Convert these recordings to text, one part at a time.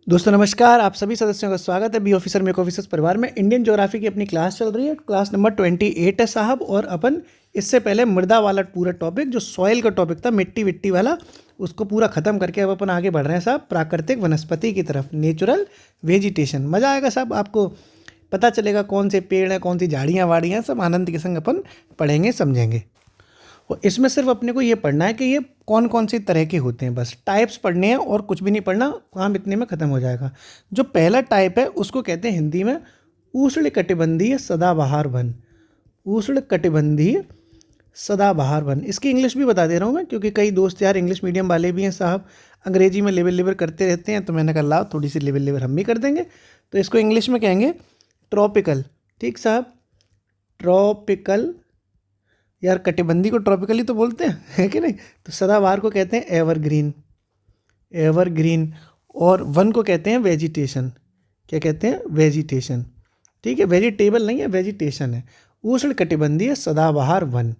दोस्तों नमस्कार, आप सभी सदस्यों का स्वागत है बी ऑफिसर मेक ऑफिसर्स परिवार में। इंडियन ज्योग्राफी की अपनी क्लास चल रही है, क्लास नंबर 28 है साहब। और अपन इससे पहले मृदा वाला पूरा टॉपिक जो सॉइल का टॉपिक था, मिट्टी विट्टी वाला, उसको पूरा ख़त्म करके अब अपन आगे बढ़ रहे हैं साहब प्राकृतिक वनस्पति की तरफ, नेचुरल वेजिटेशन। मज़ा आएगा साहब, आपको पता चलेगा कौन से पेड़ हैं, कौन सी झाड़ियाँ वाड़ियाँ, सब आनंद के संग अपन पढ़ेंगे समझेंगे। और इसमें सिर्फ अपने को ये पढ़ना है कि ये कौन कौन सी तरह के होते हैं, बस टाइप्स पढ़ने हैं और कुछ भी नहीं पढ़ना, काम इतने में ख़त्म हो जाएगा। जो पहला टाइप है उसको कहते हैं हिंदी में उष्णकटिबंधीय सदाबहार वन। उष्णकटिबंधीय सदाबहार वन, इसकी इंग्लिश भी बता दे रहा हूँ मैं, क्योंकि कई दोस्त यार इंग्लिश मीडियम वाले भी हैं साहब, अंग्रेजी में लेवल लेवल करते रहते हैं, तो मैंने कहा लाओ थोड़ी सी लेवल लेवल हम भी कर देंगे। तो इसको इंग्लिश में कहेंगे ट्रॉपिकल। ठीक साहब, ट्रॉपिकल। यार कटिबंधी को ट्रॉपिकली तो बोलते हैं, है कि नहीं। तो सदाबहार को कहते हैं एवरग्रीन, एवरग्रीन। और वन को कहते हैं वेजिटेशन। क्या कहते हैं? वेजिटेशन। ठीक है, वेजिटेबल नहीं है, वेजिटेशन है। उष्ण कटिबंधीय सदाबहार वन।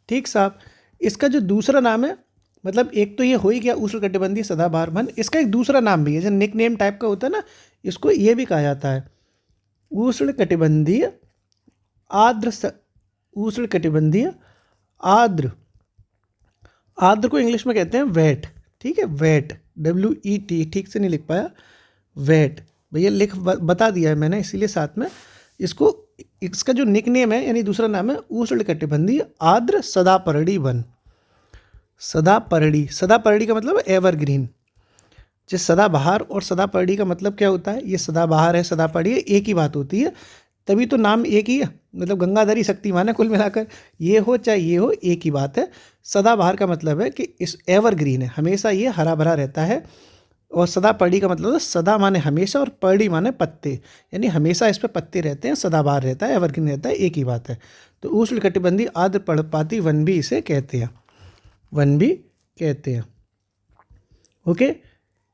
ठीक साहब, इसका जो दूसरा नाम है, मतलब एक तो ये हो ही गया उष्ण कटिबंधीय सदाबहार वन, इसका एक दूसरा नाम भी है जो निक नेम टाइप का होता है ना, इसको ये भी कहा जाता है उष्ण कटिबंधीय आर्द्र, उष्ण कटिबंधीय आर्द्र। आर्द्र को इंग्लिश में कहते हैं वेट। ठीक है, वेट, WET, ठीक से नहीं लिख पाया, वेट भैया लिख बता दिया है मैंने, इसीलिए साथ में इसको, इसका जो निक नेम है यानी दूसरा नाम है उष्ण कटिबंधीय आर्द्र सदापर्णी वन। सदापर्णी, सदापर्णी का मतलब एवरग्रीन। जिस सदाबहार और सदापर्णी का मतलब क्या होता है, ये सदाबहार है, सदापर्णी है, एक ही बात होती है, तभी तो नाम एक ही है, मतलब गंगाधरी शक्तिमान है कुल मिलाकर, ये हो चाहे ये हो एक ही बात है। सदाबहार का मतलब है कि इस एवरग्रीन है, हमेशा ये हरा भरा रहता है। और सदापर्णी का मतलब है सदा माने हमेशा और पर्णी माने पत्ते, यानी हमेशा इस पर पत्ते रहते हैं, सदाबहार रहता है, एवरग्रीन रहता है, एक ही बात है। तो उष्ण कटिबंधीय आर्द्र पर्णपाती वन भी इसे कहते हैं, वन भी कहते हैं। ओके,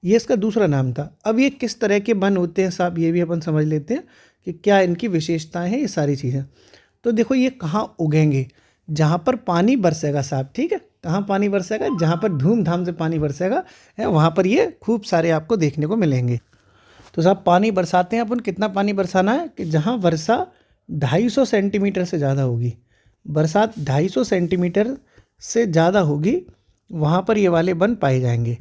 ये इसका दूसरा नाम था। अब ये किस तरह के वन होते हैं साहब, ये भी अपन समझ लेते हैं कि क्या इनकी विशेषताएं हैं, ये सारी चीज़ें। तो देखो ये कहाँ उगेंगे, जहाँ पर पानी बरसेगा साहब। ठीक है, कहाँ पानी बरसेगा, जहाँ पर धूमधाम से पानी बरसेगा है, वहाँ पर ये खूब सारे आपको देखने को मिलेंगे। तो साहब पानी बरसाते हैं अपन, कितना पानी बरसाना है कि जहाँ वर्षा 250 सेंटीमीटर से ज़्यादा होगी, बरसात 250 सेंटीमीटर से ज़्यादा होगी, वहाँ पर ये वाले वन पाए जाएंगे।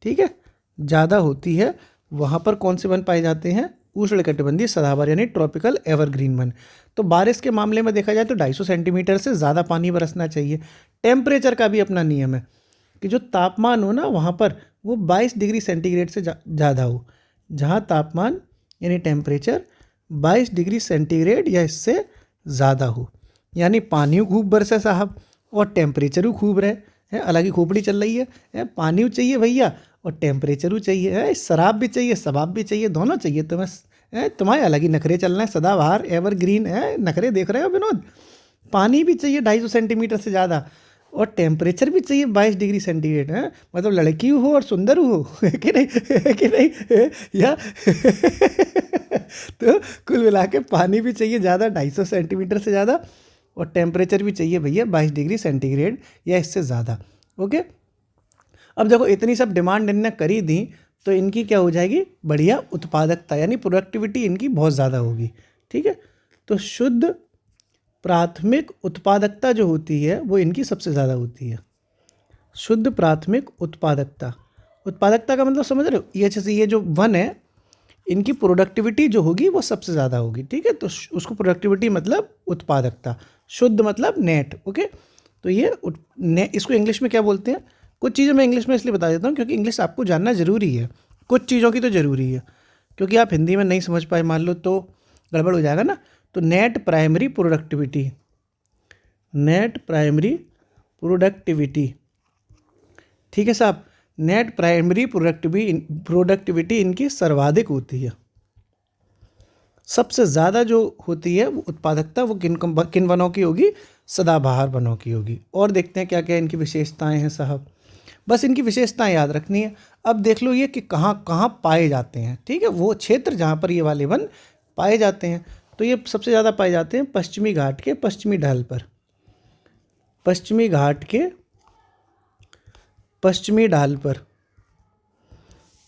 ठीक है, ज़्यादा होती है वहाँ पर कौन से वन पाए जाते हैं, उष्णकटिबंधीय सदाबहार यानी ट्रॉपिकल एवरग्रीन वन। तो बारिश के मामले में देखा जाए तो 250 सेंटीमीटर से ज़्यादा पानी बरसना चाहिए। टेम्परेचर का भी अपना नियम है कि जो तापमान हो ना वहाँ पर वो 22 डिग्री सेंटीग्रेड से ज़्यादा हो। जहाँ तापमान यानी टेम्परेचर 22 डिग्री सेंटीग्रेड या इससे ज़्यादा हो, यानी पानी खूब बरसे साहब और टेम्परेचर खूब रहे है, अलग ही खोपड़ी चल रही है, पानी चाहिए भैया और टेम्परेचर चाहिए है, शराब भी चाहिए, शबाब भी चाहिए, दोनों चाहिए तुम्हें। तुम्हारे अलग ही नखरे चल रहे हैं, सदाबहार एवरग्रीन है, नखरे देख रहे हो विनोद। पानी भी चाहिए 250 सेंटीमीटर से ज़्यादा और टेम्परेचर भी चाहिए 22 डिग्री सेंटीग्रेड है, मतलब लड़की हो और सुंदर हो, है कि नहीं, है कि नहीं या तो कुल मिला के पानी भी चाहिए ज़्यादा 250 सेंटीमीटर से ज़्यादा और टेम्परेचर भी चाहिए भैया 22 डिग्री सेंटीग्रेड या इससे ज़्यादा। ओके, अब देखो इतनी सब डिमांड इनने करी दी तो इनकी क्या हो जाएगी, बढ़िया उत्पादकता यानी प्रोडक्टिविटी इनकी बहुत ज़्यादा होगी। ठीक है, तो शुद्ध प्राथमिक उत्पादकता जो होती है वो इनकी सबसे ज़्यादा होती है। शुद्ध प्राथमिक उत्पादकता, उत्पादकता का मतलब समझ रहे हो, ये जैसे ये जो वन है इनकी प्रोडक्टिविटी जो होगी वो सबसे ज़्यादा होगी। ठीक है, तो उसको प्रोडक्टिविटी मतलब उत्पादकता, शुद्ध मतलब नेट। ओके, तो ये इसको इंग्लिश में क्या बोलते हैं, कुछ चीज़ें मैं इंग्लिश में इसलिए बता देता हूँ क्योंकि इंग्लिश आपको जानना ज़रूरी है, कुछ चीज़ों की तो ज़रूरी है, क्योंकि आप हिंदी में नहीं समझ पाए मान लो तो गड़बड़ हो जाएगा ना। तो net primary productivity, net primary productivity. ठीक है साहब, नेट प्राइमरी प्रोडक्टिविटी इनकी सर्वाधिक होती है, सबसे ज़्यादा जो होती है वो उत्पादकता वो किन वनों की होगी, सदाबहार वनों की होगी। और देखते हैं क्या क्या इनकी विशेषताएं हैं साहब, बस इनकी विशेषताएं याद रखनी है। अब देख लो ये कि कहाँ कहाँ पाए जाते हैं। ठीक है, वो क्षेत्र जहाँ पर ये वाले वन पाए जाते हैं, तो ये सबसे ज़्यादा पाए जाते हैं पश्चिमी घाट के पश्चिमी ढाल पर, पश्चिमी घाट के पश्चिमी ढाल पर।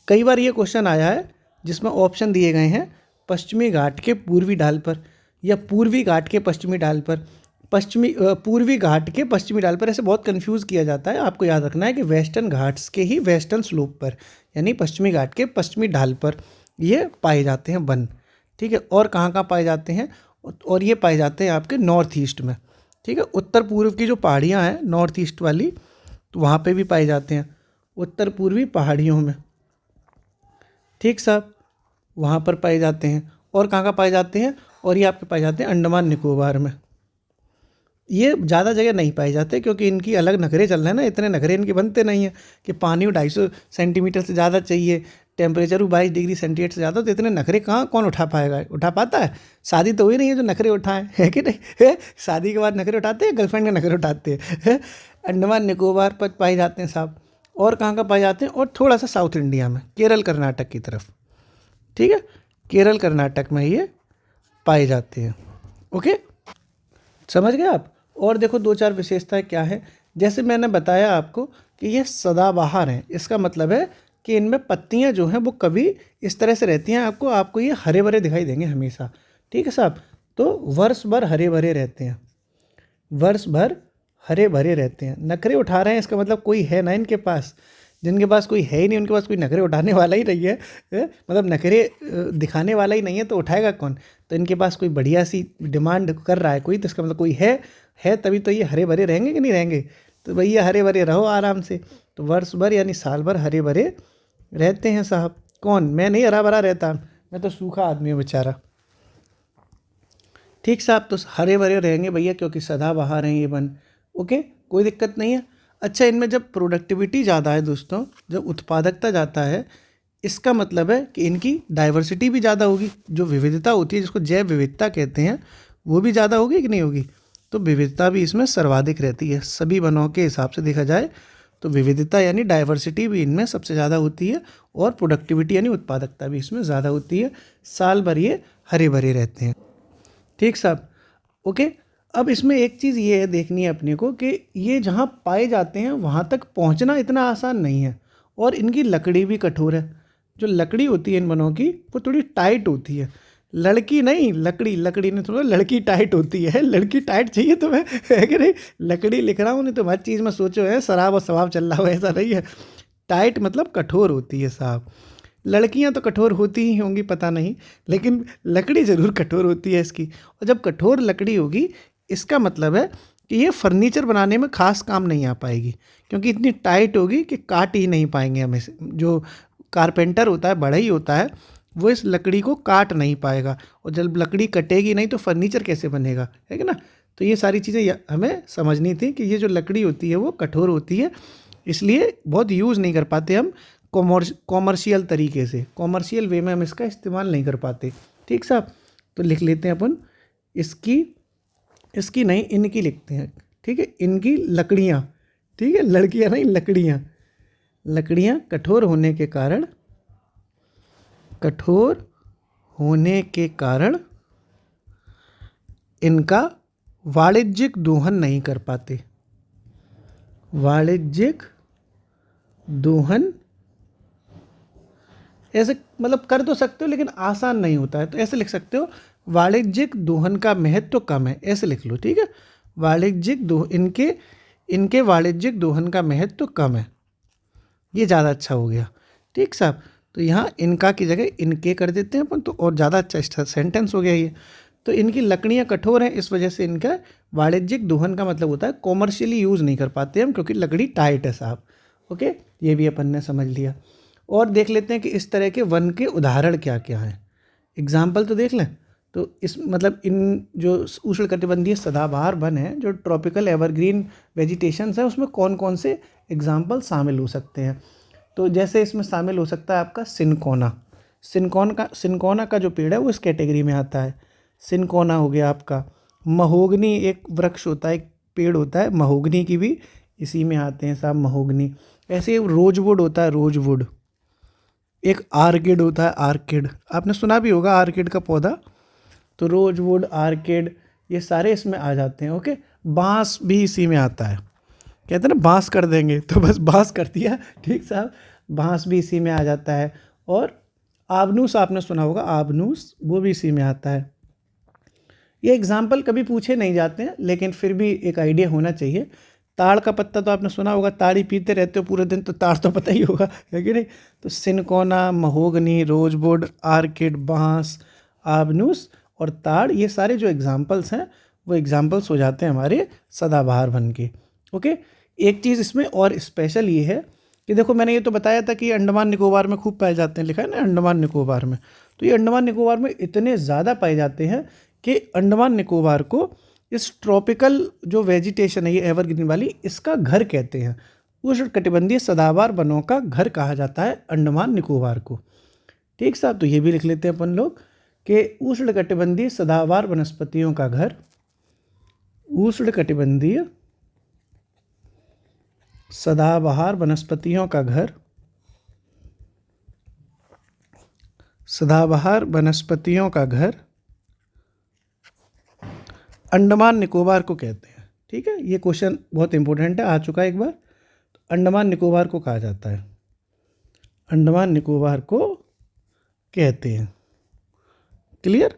कई बार ये क्वेश्चन आया है जिसमें ऑप्शन दिए गए हैं पश्चिमी घाट के पूर्वी ढाल पर या पूर्वी घाट के पश्चिमी ढाल पर। पूर्वी घाट के पश्चिमी ढाल पर, ऐसे बहुत कंफ्यूज किया जाता है। आपको याद रखना है कि वेस्टर्न घाट्स के ही वेस्टर्न स्लोप पर, यानी पश्चिमी घाट के पश्चिमी ढाल पर ये पाए जाते हैं वन। ठीक है, और कहाँ कहाँ पाए जाते हैं, और ये पाए जाते हैं आपके नॉर्थ ईस्ट में। ठीक है, उत्तर पूर्व की जो पहाड़ियाँ हैं नॉर्थ ईस्ट वाली, तो वहाँ पे भी पाए जाते हैं उत्तर पूर्वी पहाड़ियों में। ठीक साहब, वहाँ पर पाए जाते हैं। और कहाँ कहाँ पाए जाते हैं, और ये आपके पाए जाते हैं अंडमान निकोबार में। ये ज़्यादा जगह नहीं पाए जाते क्योंकि इनकी अलग नखरे चल रहे हैं ना, इतने नखरे इनके बनते नहीं हैं कि पानी 250 सेंटीमीटर से ज़्यादा चाहिए, टेम्परेचर 22 डिग्री सेंटीग्रेड से ज़्यादा, तो इतने नखरे कहाँ कौन उठा पाएगा, उठा पाता है? शादी तो हुई नहीं है जो नखरे उठाएं, है कि नहीं है? शादी के बाद नखरे उठाते हैं, गर्लफ्रेंड के नखरे उठाते हैं। अंडमान निकोबार पर पाए जाते हैं साहब। और कहाँ कहाँ पाए जाते हैं, और थोड़ा सा साउथ इंडिया में, केरल कर्नाटक की तरफ। ठीक है, केरल कर्नाटक में ये पाए जाते हैं। ओके, समझ गए आप? और देखो 2-4 विशेषताएं क्या है। जैसे मैंने बताया आपको कि ये सदाबहार हैं, इसका मतलब है कि इनमें पत्तियां जो हैं वो कभी इस तरह से रहती हैं, आपको ये हरे भरे दिखाई देंगे हमेशा। ठीक है साहब, तो वर्ष भर हरे भरे रहते हैं, वर्ष भर हरे भरे रहते हैं। नखरे उठा रहे हैं, इसका मतलब कोई है ना इनके पास। जिनके पास कोई है ही नहीं, उनके पास कोई नखरे उठाने वाला ही नहीं है, मतलब नखरे दिखाने वाला ही नहीं है, तो उठाएगा कौन? तो इनके पास कोई बढ़िया सी डिमांड कर रहा है कोई, तो इसका मतलब कोई है तभी तो ये हरे भरे रहेंगे कि नहीं रहेंगे। तो भैया हरे भरे रहो आराम से। तो वर्ष भर यानी साल भर हरे भरे रहते हैं साहब। कौन? मैं नहीं हरा भरा रहता, मैं तो सूखा आदमी हूँ बेचारा। ठीक साहब, तो हरे भरे रहेंगे भैया क्योंकि सदाबहार हैं ये वन। ओके, कोई दिक्कत नहीं है। अच्छा, इनमें जब प्रोडक्टिविटी ज़्यादा है दोस्तों, जब उत्पादकता ज़्यादा है, इसका मतलब है कि इनकी डाइवर्सिटी भी ज़्यादा होगी। जो विविधता होती है, जिसको जैव विविधता कहते हैं, वो भी ज़्यादा होगी कि नहीं होगी? तो विविधता भी इसमें सर्वाधिक रहती है। सभी वनों के हिसाब से देखा जाए तो विविधता यानी डाइवर्सिटी भी इनमें सबसे ज़्यादा होती है, और प्रोडक्टिविटी यानी उत्पादकता भी इसमें ज़्यादा होती है। साल भर ये हरे भरे रहते हैं। ठीक साहब, ओके। अब इसमें एक चीज़ ये है देखनी है अपने को कि ये जहाँ पाए जाते हैं वहाँ तक पहुँचना इतना आसान नहीं है, और इनकी लकड़ी भी कठोर है। जो लकड़ी होती है इन वनों की वो थोड़ी टाइट होती है। लड़की नहीं, लकड़ी ने थोड़ा, लड़की टाइट होती है। लड़की टाइट चाहिए तुम्हें, है कि नहीं? लकड़ी लिख रहा हूँ, नहीं तो हर चीज़ में सोचो है शराब और शबाब चल रहा हो, ऐसा नहीं है। टाइट मतलब कठोर होती है साहब। लड़कियां तो कठोर होती ही होंगी पता नहीं, लेकिन लकड़ी ज़रूर कठोर होती है इसकी। और जब कठोर लकड़ी होगी, इसका मतलब है कि ये फर्नीचर बनाने में ख़ास काम नहीं आ पाएगी, क्योंकि इतनी टाइट होगी कि काट ही नहीं पाएंगे हमें। जो कारपेंटर होता है, बढ़ई होता है, वो इस लकड़ी को काट नहीं पाएगा, और जब लकड़ी कटेगी नहीं तो फर्नीचर कैसे बनेगा, है कि ना? तो ये सारी चीज़ें हमें समझनी थी कि ये जो लकड़ी होती है वो कठोर होती है, इसलिए बहुत यूज़ नहीं कर पाते हम कॉमर्शियल तरीके से, कॉमर्शियल वे में हम इसका इस्तेमाल नहीं कर पाते। ठीक साहब, तो लिख लेते हैं अपन इसकी नहीं, इनकी लिखते हैं। ठीक है, इनकी लकड़ियाँ। ठीक है, लड़कियाँ नहीं, लकड़ियाँ कठोर होने के कारण इनका वाणिज्यिक दोहन नहीं कर पाते। वाणिज्यिक दोहन ऐसे मतलब कर तो सकते हो, लेकिन आसान नहीं होता है, तो ऐसे लिख सकते हो वाणिज्यिक दोहन का महत्व कम है, ऐसे लिख लो। ठीक है, इनके वाणिज्यिक दोहन का महत्व कम है, ये ज़्यादा अच्छा हो गया। ठीक साहब, तो यहाँ इनका की जगह इनके कर देते हैं अपन, तो और ज़्यादा अच्छा सेंटेंस हो गया ये। तो इनकी लकड़ियाँ कठोर हैं, इस वजह से इनका वाणिज्यिक दोहन का मतलब होता है कॉमर्शियली यूज़ नहीं कर पाते हम, क्योंकि लकड़ी टाइट है साहब। ओके, ये भी अपन ने समझ लिया। और देख लेते हैं कि इस तरह के वन के उदाहरण क्या क्या हैं। एग्जाम्पल तो देख लें। तो इस मतलब इन जो उष्णकटिबंधीय सदाबहार वन है, जो ट्रॉपिकल एवरग्रीन वेजिटेशंस है, उसमें कौन कौन से एग्जाम्पल शामिल हो सकते हैं? तो जैसे इसमें शामिल हो सकता है आपका सिनकोना का जो पेड़ है वो इस कैटेगरी में आता है। सिनकोना हो गया आपका। महोगनी एक वृक्ष होता है, एक पेड़ होता है, महोगनी की भी इसी में आते हैं साहब, महोगनी। ऐसे रोजवुड होता है, रोजवुड। एक आर्किड होता है, आर्किड, आपने सुना भी होगा आर्किड का पौधा। तो रोजवुड, आर्किड, ये सारे इसमें आ जाते हैं। ओके, बांस भी इसी में आता है। कहते हैं ना बांस कर देंगे, तो बस बांस कर दिया। ठीक साहब, बांस भी इसी में आ जाता है। और आबनूस आपने सुना होगा, आबनूस वो भी इसी में आता है। ये एग्जाम्पल कभी पूछे नहीं जाते हैं लेकिन फिर भी एक आइडिया होना चाहिए। ताड़ का पत्ता तो आपने सुना होगा, ताड़ी पीते रहते हो पूरे दिन तो ताड़ तो पता ही होगा, है कि नहीं। तो सिनकोना, महोगनी, रोजवुड, आर्किड, बांस, आबनूस और ताड़, ये सारे जो एग्जाम्पल्स हैं वो एग्जाम्पल्स हो जाते हैं हमारे सदाबहार वन के। ओके, एक चीज़ इसमें और स्पेशल ये है कि देखो मैंने ये तो बताया था कि ये अंडमान निकोबार में खूब पाए जाते हैं, लिखा है ना अंडमान निकोबार में। तो ये अंडमान निकोबार में इतने ज़्यादा पाए जाते हैं कि अंडमान निकोबार को इस ट्रॉपिकल जो वेजिटेशन है ये एवरग्रीन वाली, इसका घर कहते हैं। उष्णकटिबंधीय सदाबहार वनों का घर कहा जाता है अंडमान निकोबार को। ठीक साहब, तो ये भी लिख लेते हैं अपन लोग कि उष्णकटिबंधीय सदाबहार वनस्पतियों का घर, उष्णकटिबंधीय सदाबहार वनस्पतियों का घर, सदाबहार वनस्पतियों का घर अंडमान निकोबार को कहते हैं। ठीक है, ये क्वेश्चन बहुत इंपॉर्टेंट है, आ चुका है एक बार। तो अंडमान निकोबार को कहा जाता है, अंडमान निकोबार को कहते हैं। क्लियर।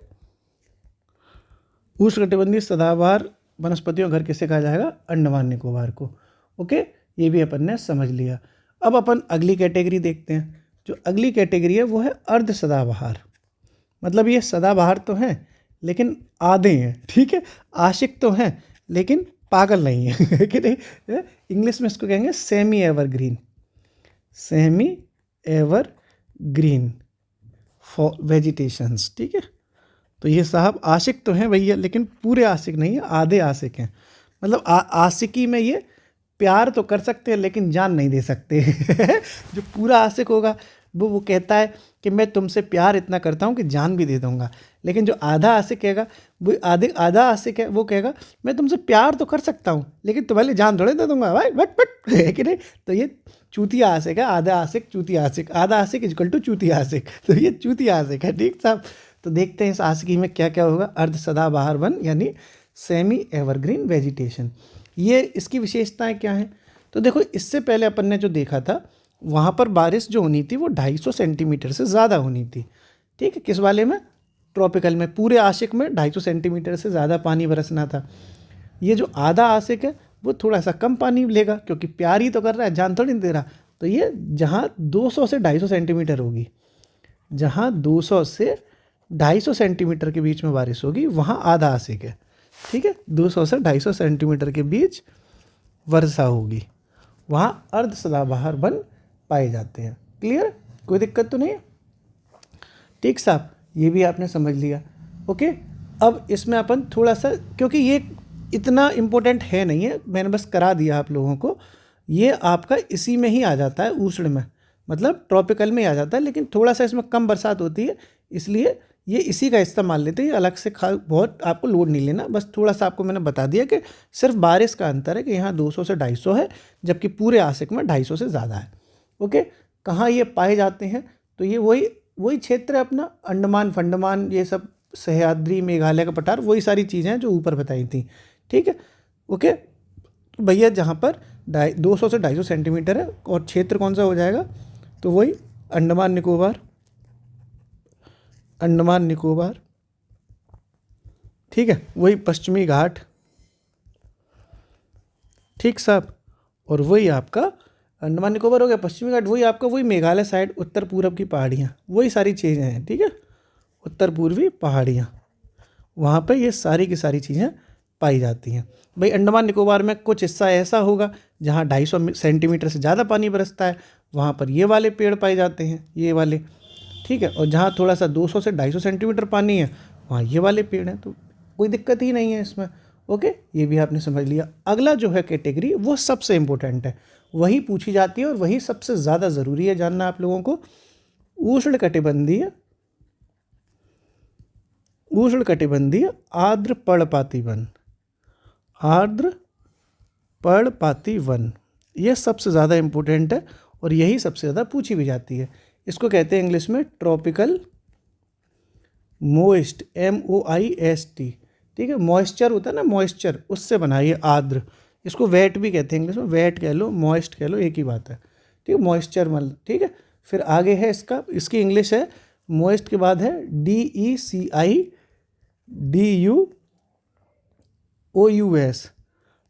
उष्णकटिबंधीय सदाबहार वनस्पतियों का घर किसे कहा जाएगा? अंडमान निकोबार को। ओके, ये भी अपन ने समझ लिया। अब अपन अगली कैटेगरी देखते हैं। जो अगली कैटेगरी है वो है अर्ध सदाबहार। मतलब ये सदाबहार तो हैं लेकिन आधे हैं। ठीक है, आशिक तो हैं लेकिन पागल नहीं है कि नहीं। इंग्लिश में इसको कहेंगे semi evergreen, semi evergreen for vegetations. ठीक है, तो ये साहब आशिक तो हैं भैया लेकिन पूरे आशिक नहीं है, आधे आशिक हैं। मतलब आशिकी में ये प्यार तो कर सकते हैं लेकिन जान नहीं दे सकते। जो पूरा आशिक होगा वो कहता है कि मैं तुमसे प्यार इतना करता हूँ कि जान भी दे दूँगा। लेकिन जो आधा आशिक कहेगा, वो आधा आशिक है, वो कहेगा मैं तुमसे प्यार तो कर सकता हूँ लेकिन तुम्हारे लिए जान थोड़े दे दूँगा भाई, बट है कि नहीं। तो ये चूतिया आशिक है, आधा आशिक चूतिया आशिक, आधा आशिक इक्वल टू चूतिया आशिक। तो ये चूतिया आशिक है। ठीक साहब, तो देखते हैं इस आशिकी में क्या क्या होगा। अर्ध सदाबहार वन यानी सेमी एवरग्रीन वेजिटेशन, ये इसकी विशेषताएं क्या हैं? तो देखो इससे पहले अपन ने जो देखा था वहाँ पर बारिश जो होनी थी वो 250 सेंटीमीटर से ज़्यादा होनी थी। ठीक है, किस वाले में? ट्रॉपिकल में। पूरे आशिक में 250 सेंटीमीटर से ज़्यादा पानी बरसना था। ये जो आधा आशिक है वो थोड़ा सा कम पानी लेगा क्योंकि प्यार ही तो कर रहा है, जान थोड़ी नहीं दे रहा। तो ये जहाँ 200 से 250 सेंटीमीटर होगी, जहाँ 200 से 250 सेंटीमीटर के बीच में बारिश होगी वहाँ आधा आशिक है। ठीक है, 200 से 250 सेंटीमीटर के बीच वर्षा होगी, वहाँ अर्ध सदाबहार वन पाए जाते हैं। क्लियर, कोई दिक्कत तो नहीं है? ठीक साहब, ये भी आपने समझ लिया। ओके, अब इसमें अपन थोड़ा सा, क्योंकि ये इतना इम्पोर्टेंट है नहीं है, मैंने बस करा दिया आप लोगों को। ये आपका इसी में ही आ जाता है, उष्ण में, मतलब ट्रॉपिकल में ही आ जाता है, लेकिन थोड़ा सा इसमें कम बरसात होती है इसलिए ये इसी का इस्तेमाल लेते हैं। अलग से बहुत आपको लोड नहीं लेना, बस थोड़ा सा आपको मैंने बता दिया कि सिर्फ बारिश का अंतर है कि यहाँ 200 से 250 है जबकि पूरे आशिक में 250 से ज़्यादा है। ओके, कहाँ ये पाए जाते हैं? तो ये वही क्षेत्र है अपना, अंडमान फंडमान, ये सब सह्याद्री, मेघालय का पठार, वही सारी चीज़ें हैं जो ऊपर बताई थी। ठीक है, ओके। तो भैया जहाँ पर 200 से 250 सेंटीमीटर है और क्षेत्र कौन सा हो जाएगा? तो वही अंडमान निकोबार, अंडमान निकोबार। ठीक है, वही पश्चिमी घाट। ठीक साहब, और वही आपका अंडमान निकोबार हो गया, पश्चिमी घाट वही आपका, वही मेघालय साइड, उत्तर पूर्व की पहाड़ियाँ, वही सारी चीज़ें हैं। ठीक है, उत्तर पूर्वी पहाड़ियाँ, वहाँ पे ये सारी की सारी चीज़ें पाई जाती हैं। भाई अंडमान निकोबार में कुछ हिस्सा ऐसा होगा जहाँ 250 सेंटीमीटर से ज़्यादा पानी बरसता है, वहाँ पर ये वाले पेड़ पाए जाते हैं, ये वाले। ठीक है, और जहाँ थोड़ा सा 200 से 250 सेंटीमीटर पानी है वहाँ ये वाले पेड़ हैं, तो कोई दिक्कत ही नहीं है इसमें। ओके, ये भी आपने समझ लिया। अगला जो है कैटेगरी वो सबसे इम्पोर्टेंट है, वही पूछी जाती है और वही सबसे ज़्यादा ज़रूरी है जानना आप लोगों को। उष्णकटिबंधीय आर्द्र पर्णपाती वन, आर्द्र पर्णपाती वन, ये सबसे ज़्यादा इम्पोर्टेंट है और यही सबसे ज़्यादा पूछी भी जाती है। इसको कहते हैं इंग्लिश में ट्रॉपिकल मोइस्ट, MOIST। ठीक है, मॉइस्चर होता है ना, मॉइस्चर, उससे बना ये आर्द्र। इसको वेट भी कहते हैं इंग्लिश में, वेट कह लो, मॉइस्ट कह लो, एक ही बात है। ठीक है, मॉइस्चर मतलब। ठीक है, फिर आगे है इसकी इंग्लिश है मोइस्ट के बाद है DECIDUOUS।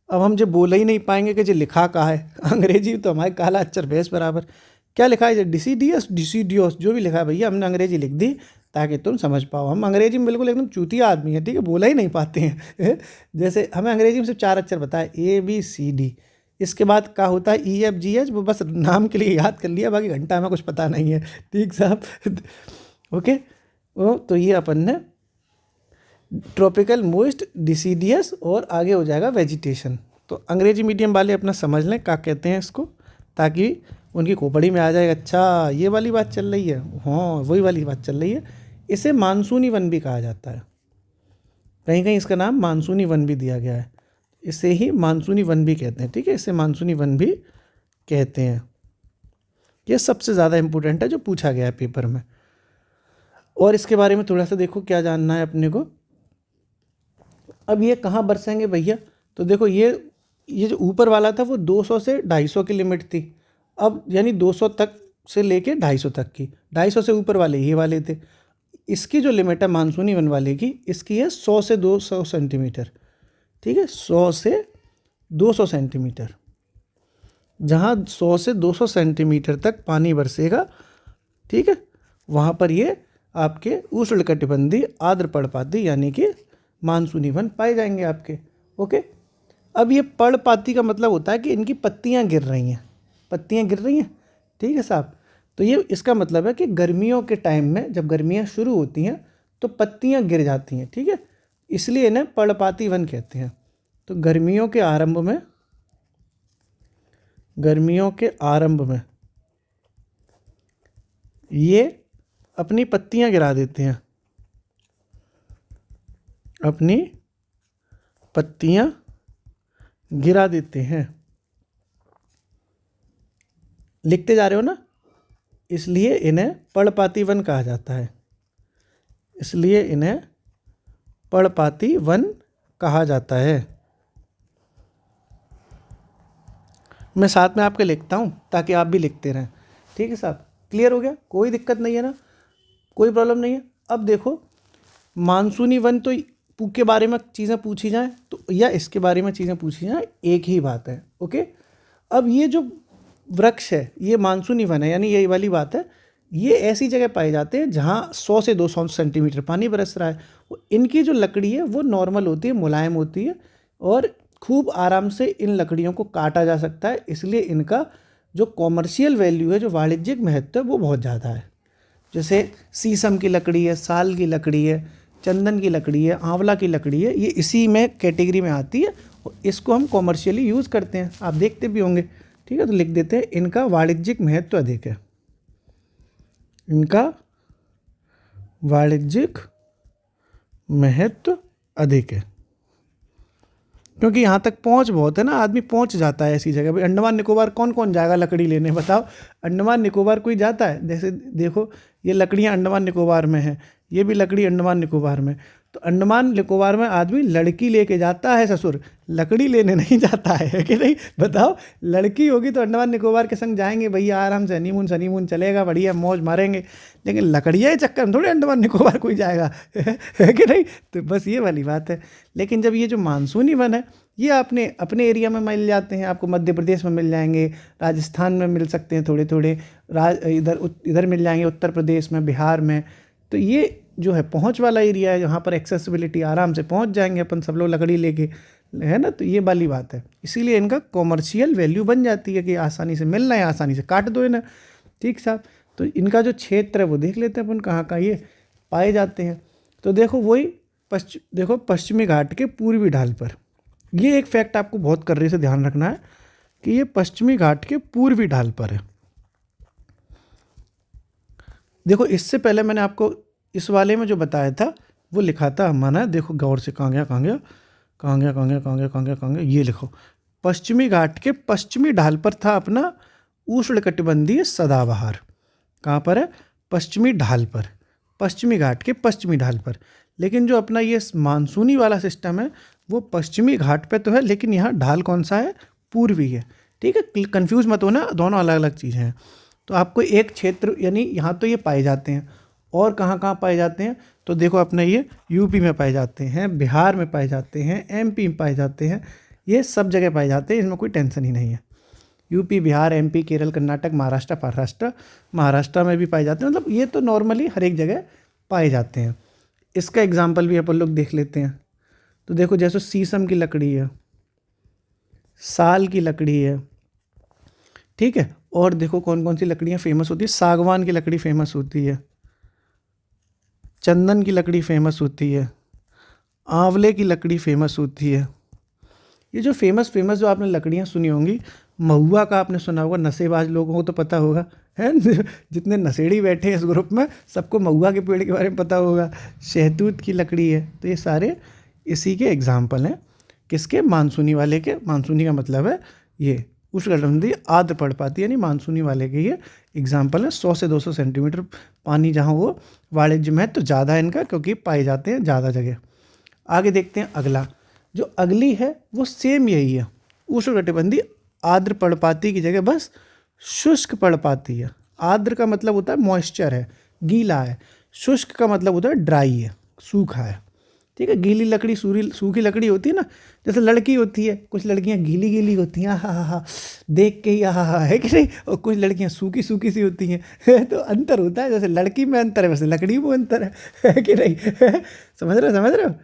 अब हम जो बोल ही नहीं पाएंगे कि जो लिखा कहाँ है, अंग्रेजी तो हमारे काला अक्षर भैंस बराबर। क्या लिखा है, डिसीडियस जो भी लिखा है भैया हमने अंग्रेजी लिख दी ताकि तुम समझ पाओ। हम अंग्रेजी में बिल्कुल एकदम चूतिया आदमी है, ठीक है, बोला ही नहीं पाते हैं जैसे हमें अंग्रेजी में सिर्फ 4 अक्षर पता है, ABCD। इसके बाद क्या होता है EFGH, वो बस नाम के लिए याद कर लिया, बाकी घंटा में कुछ पता नहीं है, ठीक साहब ओके। तो ये अपन ने ट्रॉपिकल, मोइस्ट, डिसीडियस और आगे हो जाएगा वेजिटेशन। तो अंग्रेजी मीडियम वाले अपना समझ लें क्या कहते हैं इसको, ताकि उनकी खोपड़ी में आ जाएगा, अच्छा ये वाली बात चल रही है, हाँ वही वाली बात चल रही है। इसे मानसूनी वन भी कहा जाता है, कहीं कहीं इसका नाम मानसूनी वन भी दिया गया है, इसे ही मानसूनी वन भी कहते हैं, ठीक है, इसे मानसूनी वन भी कहते हैं। ये सबसे ज़्यादा इम्पोर्टेंट है जो पूछा गया है पेपर में। और इसके बारे में थोड़ा सा देखो क्या जानना है अपने को। अब ये कहाँ बरसेंगे भैया, तो देखो ये जो ऊपर वाला था वो 200 से 250 की लिमिट थी, अब यानी 200 तक से लेके 250 तक की, 250 से ऊपर वाले ये वाले थे। इसकी जो लिमिट है मानसूनी वन वाले की, इसकी है 100 से 200 सेंटीमीटर, ठीक है, 100 से 200 सेंटीमीटर। जहाँ 100 से 200 सेंटीमीटर तक पानी बरसेगा, ठीक है, वहाँ पर ये आपके उष्णकटिबंधीय आर्द्र पर्णपाती यानी कि मानसूनी वन पाए जाएंगे आपके। ओके, अब ये पर्णपाती का मतलब होता है कि इनकी पत्तियाँ गिर रही हैं, पत्तियाँ गिर रही हैं, ठीक है साहब। तो ये इसका मतलब है कि गर्मियों के टाइम में जब गर्मियाँ शुरू होती हैं तो पत्तियाँ गिर जाती हैं, ठीक है, इसलिए इन्हें पर्णपाती वन कहते हैं। तो गर्मियों के आरंभ में ये अपनी पत्तियाँ गिरा देते हैं, अपनी पत्तियाँ गिरा देते हैं। लिखते जा रहे हो ना, इसलिए इन्हें पर्णपाती वन कहा जाता है, इसलिए इन्हें पर्णपाती वन कहा जाता है। मैं साथ में आपके लिखता हूँ ताकि आप भी लिखते रहें, ठीक है साहब। क्लियर हो गया, कोई दिक्कत नहीं है ना, कोई प्रॉब्लम नहीं है। अब देखो मानसूनी वन तो के बारे में चीज़ें पूछी जाएँ तो या इसके बारे में चीज़ें पूछी जाएँ, एक ही बात है। ओके, अब ये जो वृक्ष है ये मानसूनी वन है, यानी यही वाली बात है, ये ऐसी जगह पाए जाते हैं जहाँ 100 से 200 सेंटीमीटर पानी बरस रहा है। इनकी जो लकड़ी है वो नॉर्मल होती है, मुलायम होती है और खूब आराम से इन लकड़ियों को काटा जा सकता है, इसलिए इनका जो कॉमर्शियल वैल्यू है, जो वाणिज्यिक महत्व है वो बहुत ज़्यादा है। जैसे शीशम की लकड़ी है, साल की लकड़ी है, चंदन की लकड़ी है, आंवला की लकड़ी है, ये इसी में कैटेगरी में आती है और इसको हम कॉमर्शियली यूज़ करते हैं, आप देखते भी होंगे, ठीक है। तो लिख देते हैं इनका वाणिज्यिक महत्व अधिक है, इनका वाणिज्यिक महत्व अधिक है, क्योंकि यहाँ तक पहुँच बहुत है ना, आदमी पहुँच जाता है ऐसी जगह। भाई अंडमान निकोबार कौन कौन जाएगा लकड़ी लेने, बताओ, अंडमान निकोबार कोई जाता है? जैसे देखो ये लकड़ियाँ अंडमान निकोबार में हैं, ये भी लकड़ी अंडमान निकोबार में, तो अंडमान निकोबार में आदमी लड़की लेके जाता है ससुर, लकड़ी लेने नहीं जाता है कि नहीं, बताओ। लड़की होगी तो अंडमान निकोबार के संग जाएंगे भैया, आराम से हनीमून चलेगा, बढ़िया मौज मारेंगे, लेकिन लकड़ियाँ के चक्कर में थोड़ी अंडमान निकोबार कोई जाएगा है कि नहीं। तो बस ये वाली बात है। लेकिन जब ये जो मानसूनी वन है ये आपने अपने एरिया में मिल जाते हैं, आपको मध्य प्रदेश में मिल जाएंगे, राजस्थान में मिल सकते हैं थोड़े थोड़े, इधर मिल जाएंगे, उत्तर प्रदेश में, बिहार में। तो ये जो है पहुंच वाला एरिया है, जहाँ पर एक्सेसिबिलिटी, आराम से पहुंच जाएंगे अपन सब लोग लकड़ी लेके, है ना। तो ये वाली बात है, इसीलिए इनका कॉमर्शियल वैल्यू बन जाती है कि आसानी से मिल रहा है, आसानी से काट दो इन्हें, ठीक साहब। तो इनका जो क्षेत्र है वो देख लेते हैं अपन कहाँ कहाँ ये पाए जाते हैं। तो देखो वही पश्चिमी घाट के पूर्वी ढाल पर, ये एक फैक्ट आपको बहुत कर्रे से ध्यान रखना है कि ये पश्चिमी घाट के पूर्वी ढाल पर है। देखो इससे पहले मैंने आपको इस वाले में जो बताया था वो लिखा था हमारा, देखो गौर से, कहाँ गया, ये लिखो, पश्चिमी घाट के पश्चिमी ढाल पर था अपना उष्णकटिबंधीय सदाबहार। कहाँ पर है? पश्चिमी ढाल पर, पश्चिमी घाट के पश्चिमी ढाल पर। लेकिन जो अपना ये मानसूनी वाला सिस्टम है वो पश्चिमी घाट पे तो है, लेकिन यहाँ ढाल कौन सा है? पूर्वी है, ठीक है। कंफ्यूज मत होना, दोनों अलग अलग चीज़ें हैं। तो आपको एक क्षेत्र, यानी यहाँ तो ये पाए जाते हैं, और कहाँ कहाँ पाए जाते हैं, तो देखो अपने ये यूपी में पाए जाते हैं, बिहार में पाए जाते हैं, एमपी में पाए जाते हैं, ये सब जगह पाए जाते हैं, इसमें कोई टेंशन ही नहीं है। यूपी, बिहार, एमपी, केरल, कर्नाटक, महाराष्ट्र में भी पाए जाते हैं, मतलब ये तो नॉर्मली हर एक जगह पाए जाते हैं। इसका एग्जाम्पल भी अपन लोग देख लेते हैं। तो देखो जैसे शीशम की लकड़ी है, साल की लकड़ी है, ठीक है, और देखो कौन कौन सी लकड़ियाँ फेमस होती है, सागवान की लकड़ी फेमस होती है, चंदन की लकड़ी फेमस होती है, आंवले की लकड़ी फेमस होती है। ये जो फेमस जो आपने लकड़ियाँ सुनी होंगी, महुआ का आपने सुना होगा, नशेबाज लोगों को तो पता होगा है जितने नशेड़ी बैठे हैं इस ग्रुप में सबको महुआ के पेड़ के बारे में पता होगा। शहतूत की लकड़ी है, तो ये सारे इसी के एग्जाम्पल हैं, किसके, मानसूनी वाले के। मानसूनी का मतलब है ये उष्णकटिबंधीय आर्द्र पर्णपाती, यानी मानसूनी वाले के ये एग्जाम्पल है। 100 से 200 सेंटीमीटर पानी जहाँ वो वाणिज्य महत्व तो ज़्यादा है इनका, क्योंकि पाए जाते हैं ज़्यादा जगह। आगे देखते हैं अगला, जो अगली है वो सेम यही है, उष्णकटिबंधीय आर्द्र पर्णपाती की जगह बस शुष्क पर्णपाती है। आर्द्र का मतलब होता है मॉइस्चर है, गीला है, शुष्क का मतलब होता है ड्राई है, सूखा है, ठीक है। गीली लकड़ी सूखी लकड़ी होती है ना, जैसे लड़की होती है, कुछ लड़कियां गीली गीली होती हैं, हा देख के ही हा है कि नहीं, और कुछ लड़कियां सूखी सूखी सी होती हैं तो अंतर होता है, जैसे लड़की में अंतर है वैसे लकड़ी में अंतर है कि नहीं समझ रहे हो,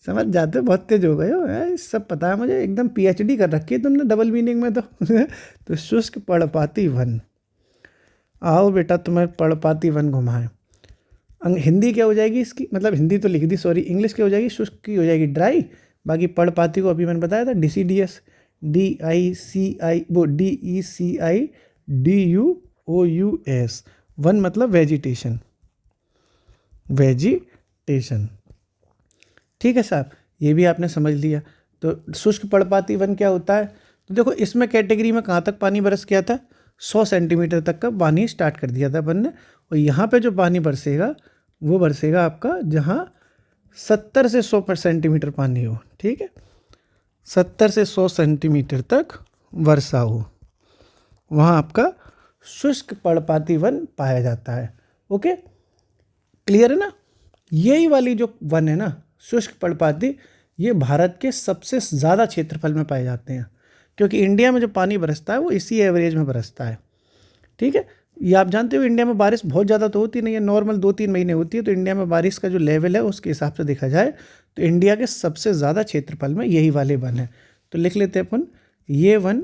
समझ जाते हो, बहुत तेज हो गए हो, सब पता है मुझे, एकदम पीएचडी कर रखी है तुमने डबल मीनिंग में तो शुष्क पर्णपाती वन, आओ बेटा तुम्हें पर्णपाती वन घुमाएं। हिंदी क्या हो जाएगी इसकी, मतलब हिंदी तो लिख दी, सॉरी, इंग्लिश क्या हो जाएगी, शुष्क की हो जाएगी ड्राई, बाकी पर्णपाती को अभी मैंने बताया था DCDS, DICIDUOUS, वन मतलब वेजिटेशन, ठीक है साहब, ये भी आपने समझ लिया। तो शुष्क पर्णपाती वन क्या होता है, तो देखो इसमें कैटेगरी में कहाँ तक पानी बरस गया था, 100 सेंटीमीटर तक का पानी स्टार्ट कर दिया था अपन ने, और यहाँ पे जो पानी बरसेगा वो बरसेगा आपका जहाँ 70 से 100 सेंटीमीटर पानी हो, ठीक है, 70 से 100 सेंटीमीटर तक वर्षा हो, वहाँ आपका शुष्क पर्णपाती वन पाया जाता है। ओके, क्लियर है ना। यही वाली जो वन है ना शुष्क पर्णपाती, ये भारत के सबसे ज़्यादा क्षेत्रफल में पाए जाते हैं, क्योंकि इंडिया में जो पानी बरसता है वो इसी एवरेज में बरसता है, ठीक है। ये आप जानते हो इंडिया में बारिश बहुत ज़्यादा तो होती नहीं है, नॉर्मल 2-3 महीने होती है, तो इंडिया में बारिश का जो लेवल है उसके हिसाब से देखा जाए तो इंडिया के सबसे ज़्यादा क्षेत्रफल में यही वाले वन है। तो लिख लेते हैं अपन, ये वन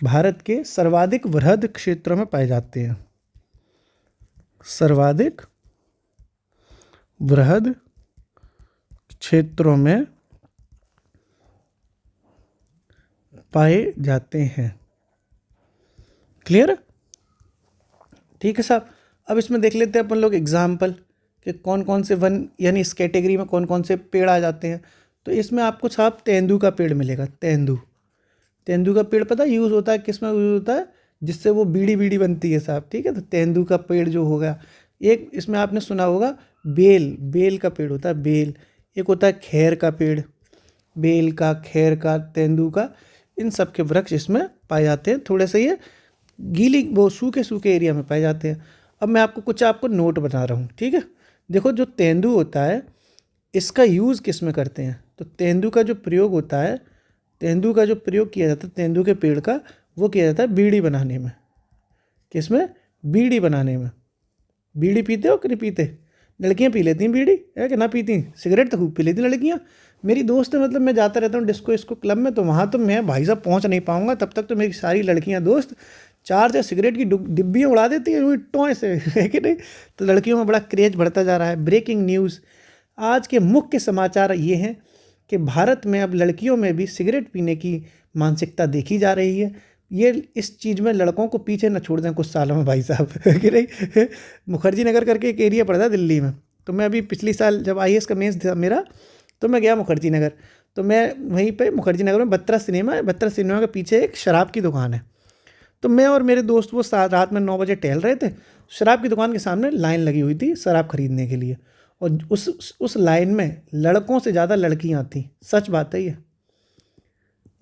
भारत के सर्वाधिक वृहद क्षेत्रों में पाए जाते हैं, सर्वाधिक वृहद क्षेत्रों में पाए जाते हैं। क्लियर, ठीक है साहब। अब इसमें देख लेते हैं अपन लोग एग्जाम्पल कि कौन कौन से वन, यानी इस कैटेगरी में कौन कौन से पेड़ आ जाते हैं। तो इसमें आपको साहब तेंदू का पेड़ मिलेगा, तेंदू का पेड़ पता यूज़ होता है किस में यूज़ होता है, जिससे वो बीड़ी बनती है साहब, ठीक है। तो तेंदू का पेड़ जो होगा, एक इसमें आपने सुना होगा बेल का पेड़ होता है, बेल, एक होता है खैर का पेड़, बेल का, खैर का, तेंदू का, इन सब के वृक्ष इसमें पाए जाते हैं। थोड़े से ये गीली वो सूखे एरिया में पाए जाते हैं। अब मैं आपको नोट बता रहा हूँ, ठीक है। देखो जो तेंदू होता है इसका यूज़ किस में करते हैं, तो तेंदू का जो प्रयोग होता है, तेंदू का जो प्रयोग किया जाता है तेंदू के पेड़ का, वो किया जाता है बीड़ी बनाने में। किस में, बीड़ी बनाने में। बीड़ी पीते हो कि नहीं पीते, लड़कियां पी लेती हैं बीड़ी, है कि ना पीती, सिगरेट तो खूब पी लेती लड़कियां। मेरी दोस्त है, मतलब मैं जाता रहता हूँ डिस्को क्लब में, तो वहाँ तो मैं भाई साहब पहुँच नहीं पाऊँगा, तब तक तो मेरी सारी लड़कियाँ दोस्त 4 सिगरेट की डिब्बियाँ उड़ा देती है वही टोए से, है कि नहीं। तो लड़कियों में बड़ा क्रेज बढ़ता जा रहा है। ब्रेकिंग न्यूज़, आज के मुख्य समाचार ये हैं कि भारत में अब लड़कियों में भी सिगरेट पीने की मानसिकता देखी जा रही है। ये इस चीज़ में लड़कों को पीछे न छोड़ दें कुछ सालों में भाई साहब, है कि नहीं। मुखर्जी नगर करके एक एरिया पड़ता है दिल्ली में, तो मैं अभी पिछली साल जब IAS का मेंस था मेरा, तो मैं गया मुखर्जी नगर, तो मैं वहीं पे मुखर्जी नगर में बत्रा सिनेमा के पीछे एक शराब की दुकान है। तो मैं और मेरे दोस्त वो रात में 9 बजे टहल रहे थे, शराब की दुकान के सामने लाइन लगी हुई थी शराब खरीदने के लिए, और उस लाइन में लड़कों से ज़्यादा लड़कियां थीं, सच बात है ये।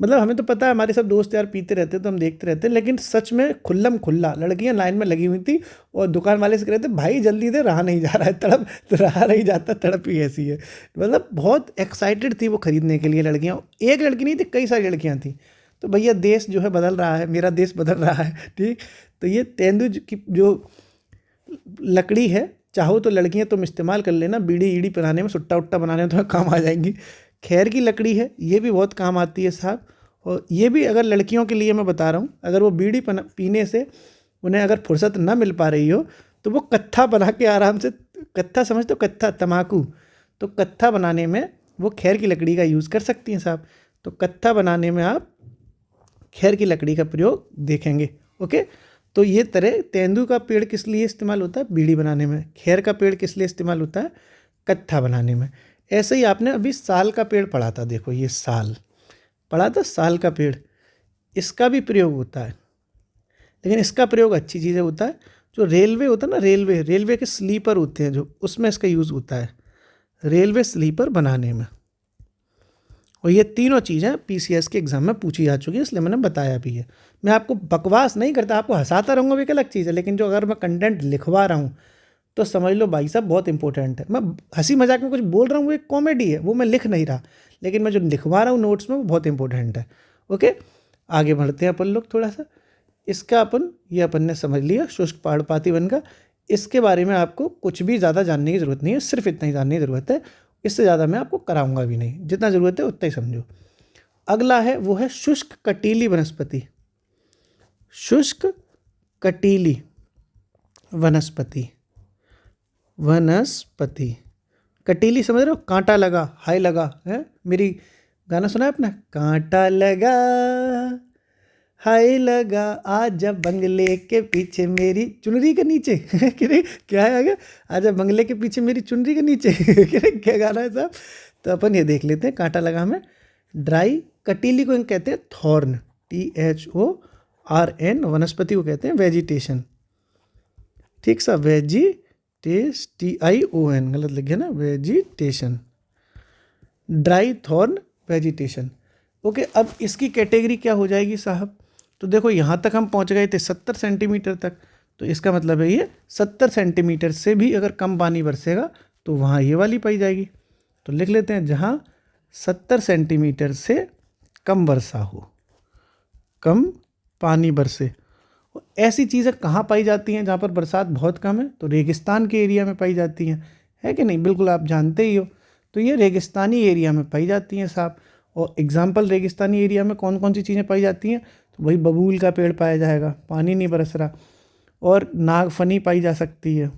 मतलब हमें तो पता है, हमारे सब दोस्त यार पीते रहते तो हम देखते रहते, लेकिन सच में खुल्लम खुल्ला लड़कियां लाइन में लगी हुई थी और दुकान वाले से कह रहे थे भाई जल्दी दे, रहा नहीं जा रहा है, तड़प तो रहा नहीं जाता, तड़प ही ऐसी है। मतलब बहुत एक्साइटेड थी वो खरीदने के लिए लड़कियां, एक लड़की नहीं थी, कई सारी लड़कियां थी। तो भैया देश जो है बदल रहा है, मेरा देश बदल रहा है, ठीक। तो ये तेंदुए की जो लकड़ी है, चाहो तो लड़कियां तुम इस्तेमाल कर लेना, बीड़ी ईड़ी बनाने में, सुट्टा उट्टा बनाने में तुम्हें काम आ जाएंगी। खैर की लकड़ी है, ये भी बहुत काम आती है साहब। और ये भी अगर लड़कियों के लिए मैं बता रहा हूँ, अगर वो बीड़ी पीने से उन्हें अगर फुर्सत ना मिल पा रही हो, तो वो कत्था बना के आराम से, कत्था समझते हो, कत्था तम्बाकू, तो कत्था बनाने में वो खैर की लकड़ी का यूज़ कर सकती हैं साहब। तो कत्था बनाने में आप खैर की लकड़ी का प्रयोग देखेंगे। ओके, तो ये तरह तेंदू का पेड़ किस लिए इस्तेमाल होता है? बीड़ी बनाने में। खैर का पेड़ किस लिए इस्तेमाल होता है? कत्था बनाने में। ऐसे ही आपने अभी साल का पेड़ पढ़ा था, देखो ये साल पढ़ा था, साल का पेड़, इसका भी प्रयोग होता है, लेकिन इसका प्रयोग अच्छी चीज़ें होता है। जो रेलवे होता है ना, रेलवे के स्लीपर होते हैं जो, उसमें इसका यूज़ होता है, रेलवे स्लीपर बनाने में। और ये तीनों चीज़ें पीसीएस के एग्ज़ाम में पूछी जा चुकी है, इसलिए मैंने बताया भी है। मैं आपको बकवास नहीं करता, आपको हंसाता रहूँगा भी एक अलग चीज़ है, लेकिन जो अगर मैं कंटेंट लिखवा रहा हूँ तो समझ लो भाई साहब बहुत इंपॉर्टेंट है। मैं हंसी मजाक में कुछ बोल रहा हूँ, वो एक कॉमेडी है, वो मैं लिख नहीं रहा, लेकिन मैं जो लिखवा रहा हूँ नोट्स में वो बहुत इंपॉर्टेंट है। ओके, आगे बढ़ते हैं अपन लोग थोड़ा सा। इसका अपन ने समझ लिया शुष्क पर्णपाती वन का। इसके बारे में आपको कुछ भी ज़्यादा जानने की ज़रूरत नहीं है, सिर्फ इतना ही जानने की ज़रूरत है, इससे ज़्यादा मैं आपको कराऊंगा भी नहीं, जितना ज़रूरत है उतना ही समझो। अगला है वो है शुष्क कटीली वनस्पति। शुष्क कटीली वनस्पति, वनस्पति कटीली समझ रहे हो, कांटा लगा, हाय लगा है, मेरी गाना सुना है आपने, कांटा लगा हाय लगा आजा बंगले के पीछे मेरी चुनरी के नीचे क्या है आगे, आजा बंगले के पीछे मेरी चुनरी के नीचे क्या गाना है साहब। तो अपन ये देख लेते हैं, कांटा लगा हमें। ड्राई कटीली को कहते हैं थॉर्न, THORN। वनस्पति को कहते हैं वेजिटेशन, ठीक सा, TION, गलत लिख गया ना, vegetation, dry thorn vegetation. Okay, अब इसकी कैटेगरी क्या हो जाएगी साहब? तो देखो यहाँ तक हम पहुँच गए थे 70 सेंटीमीटर तक, तो इसका मतलब है ये 70 सेंटीमीटर से भी अगर कम पानी बरसेगा तो वहाँ ये वाली पाई जाएगी। तो लिख लेते हैं, जहाँ 70 सेंटीमीटर से कम वर्षा हो, कम पानी बरसे। ऐसी चीज़ें कहाँ पाई जाती हैं जहाँ पर बरसात बहुत कम है? तो रेगिस्तान के एरिया में पाई जाती हैं, है कि नहीं? बिल्कुल आप जानते ही हो। तो ये रेगिस्तानी एरिया में पाई जाती हैं साहब। और एग्जाम्पल रेगिस्तानी एरिया में कौन कौन सी चीज़ें पाई जाती हैं? तो वही बबूल का पेड़ पाया जाएगा, पानी नहीं बरस रहा। और नागफनी पाई जा सकती है,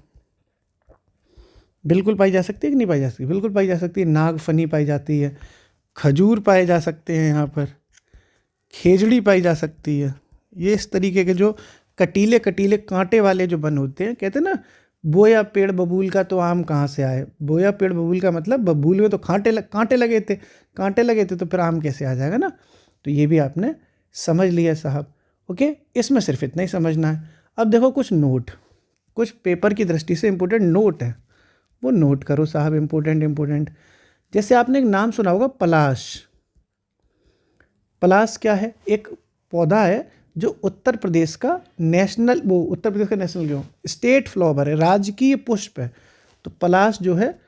बिल्कुल पाई जा सकती है कि नहीं पाई जा सकती? बिल्कुल पाई जा सकती है, नागफनी पाई जाती है। खजूर पाए जा सकते हैं यहाँ पर, खेजड़ी पाई जा सकती है। ये इस तरीके के जो कटीले कटीले कांटे वाले जो वन होते हैं, कहते हैं ना बोया पेड़ बबूल का तो आम कहाँ से आए। बोया पेड़ बबूल का मतलब बबूल में तो कांटे लगे थे, कांटे लगे थे तो फिर आम कैसे आ जाएगा ना। तो ये भी आपने समझ लिया साहब। ओके, इसमें सिर्फ इतना ही समझना है। अब देखो कुछ नोट, कुछ पेपर की दृष्टि से इम्पोर्टेंट नोट है, वो नोट करो साहब, इम्पोर्टेंट। जैसे आपने एक नाम सुना होगा पलाश। पलाश क्या है? एक पौधा है जो उत्तर प्रदेश का नेशनल, वो उत्तर प्रदेश का नेशनल क्यों, स्टेट फ्लावर है, राजकीय पुष्प है। तो पलाश जो है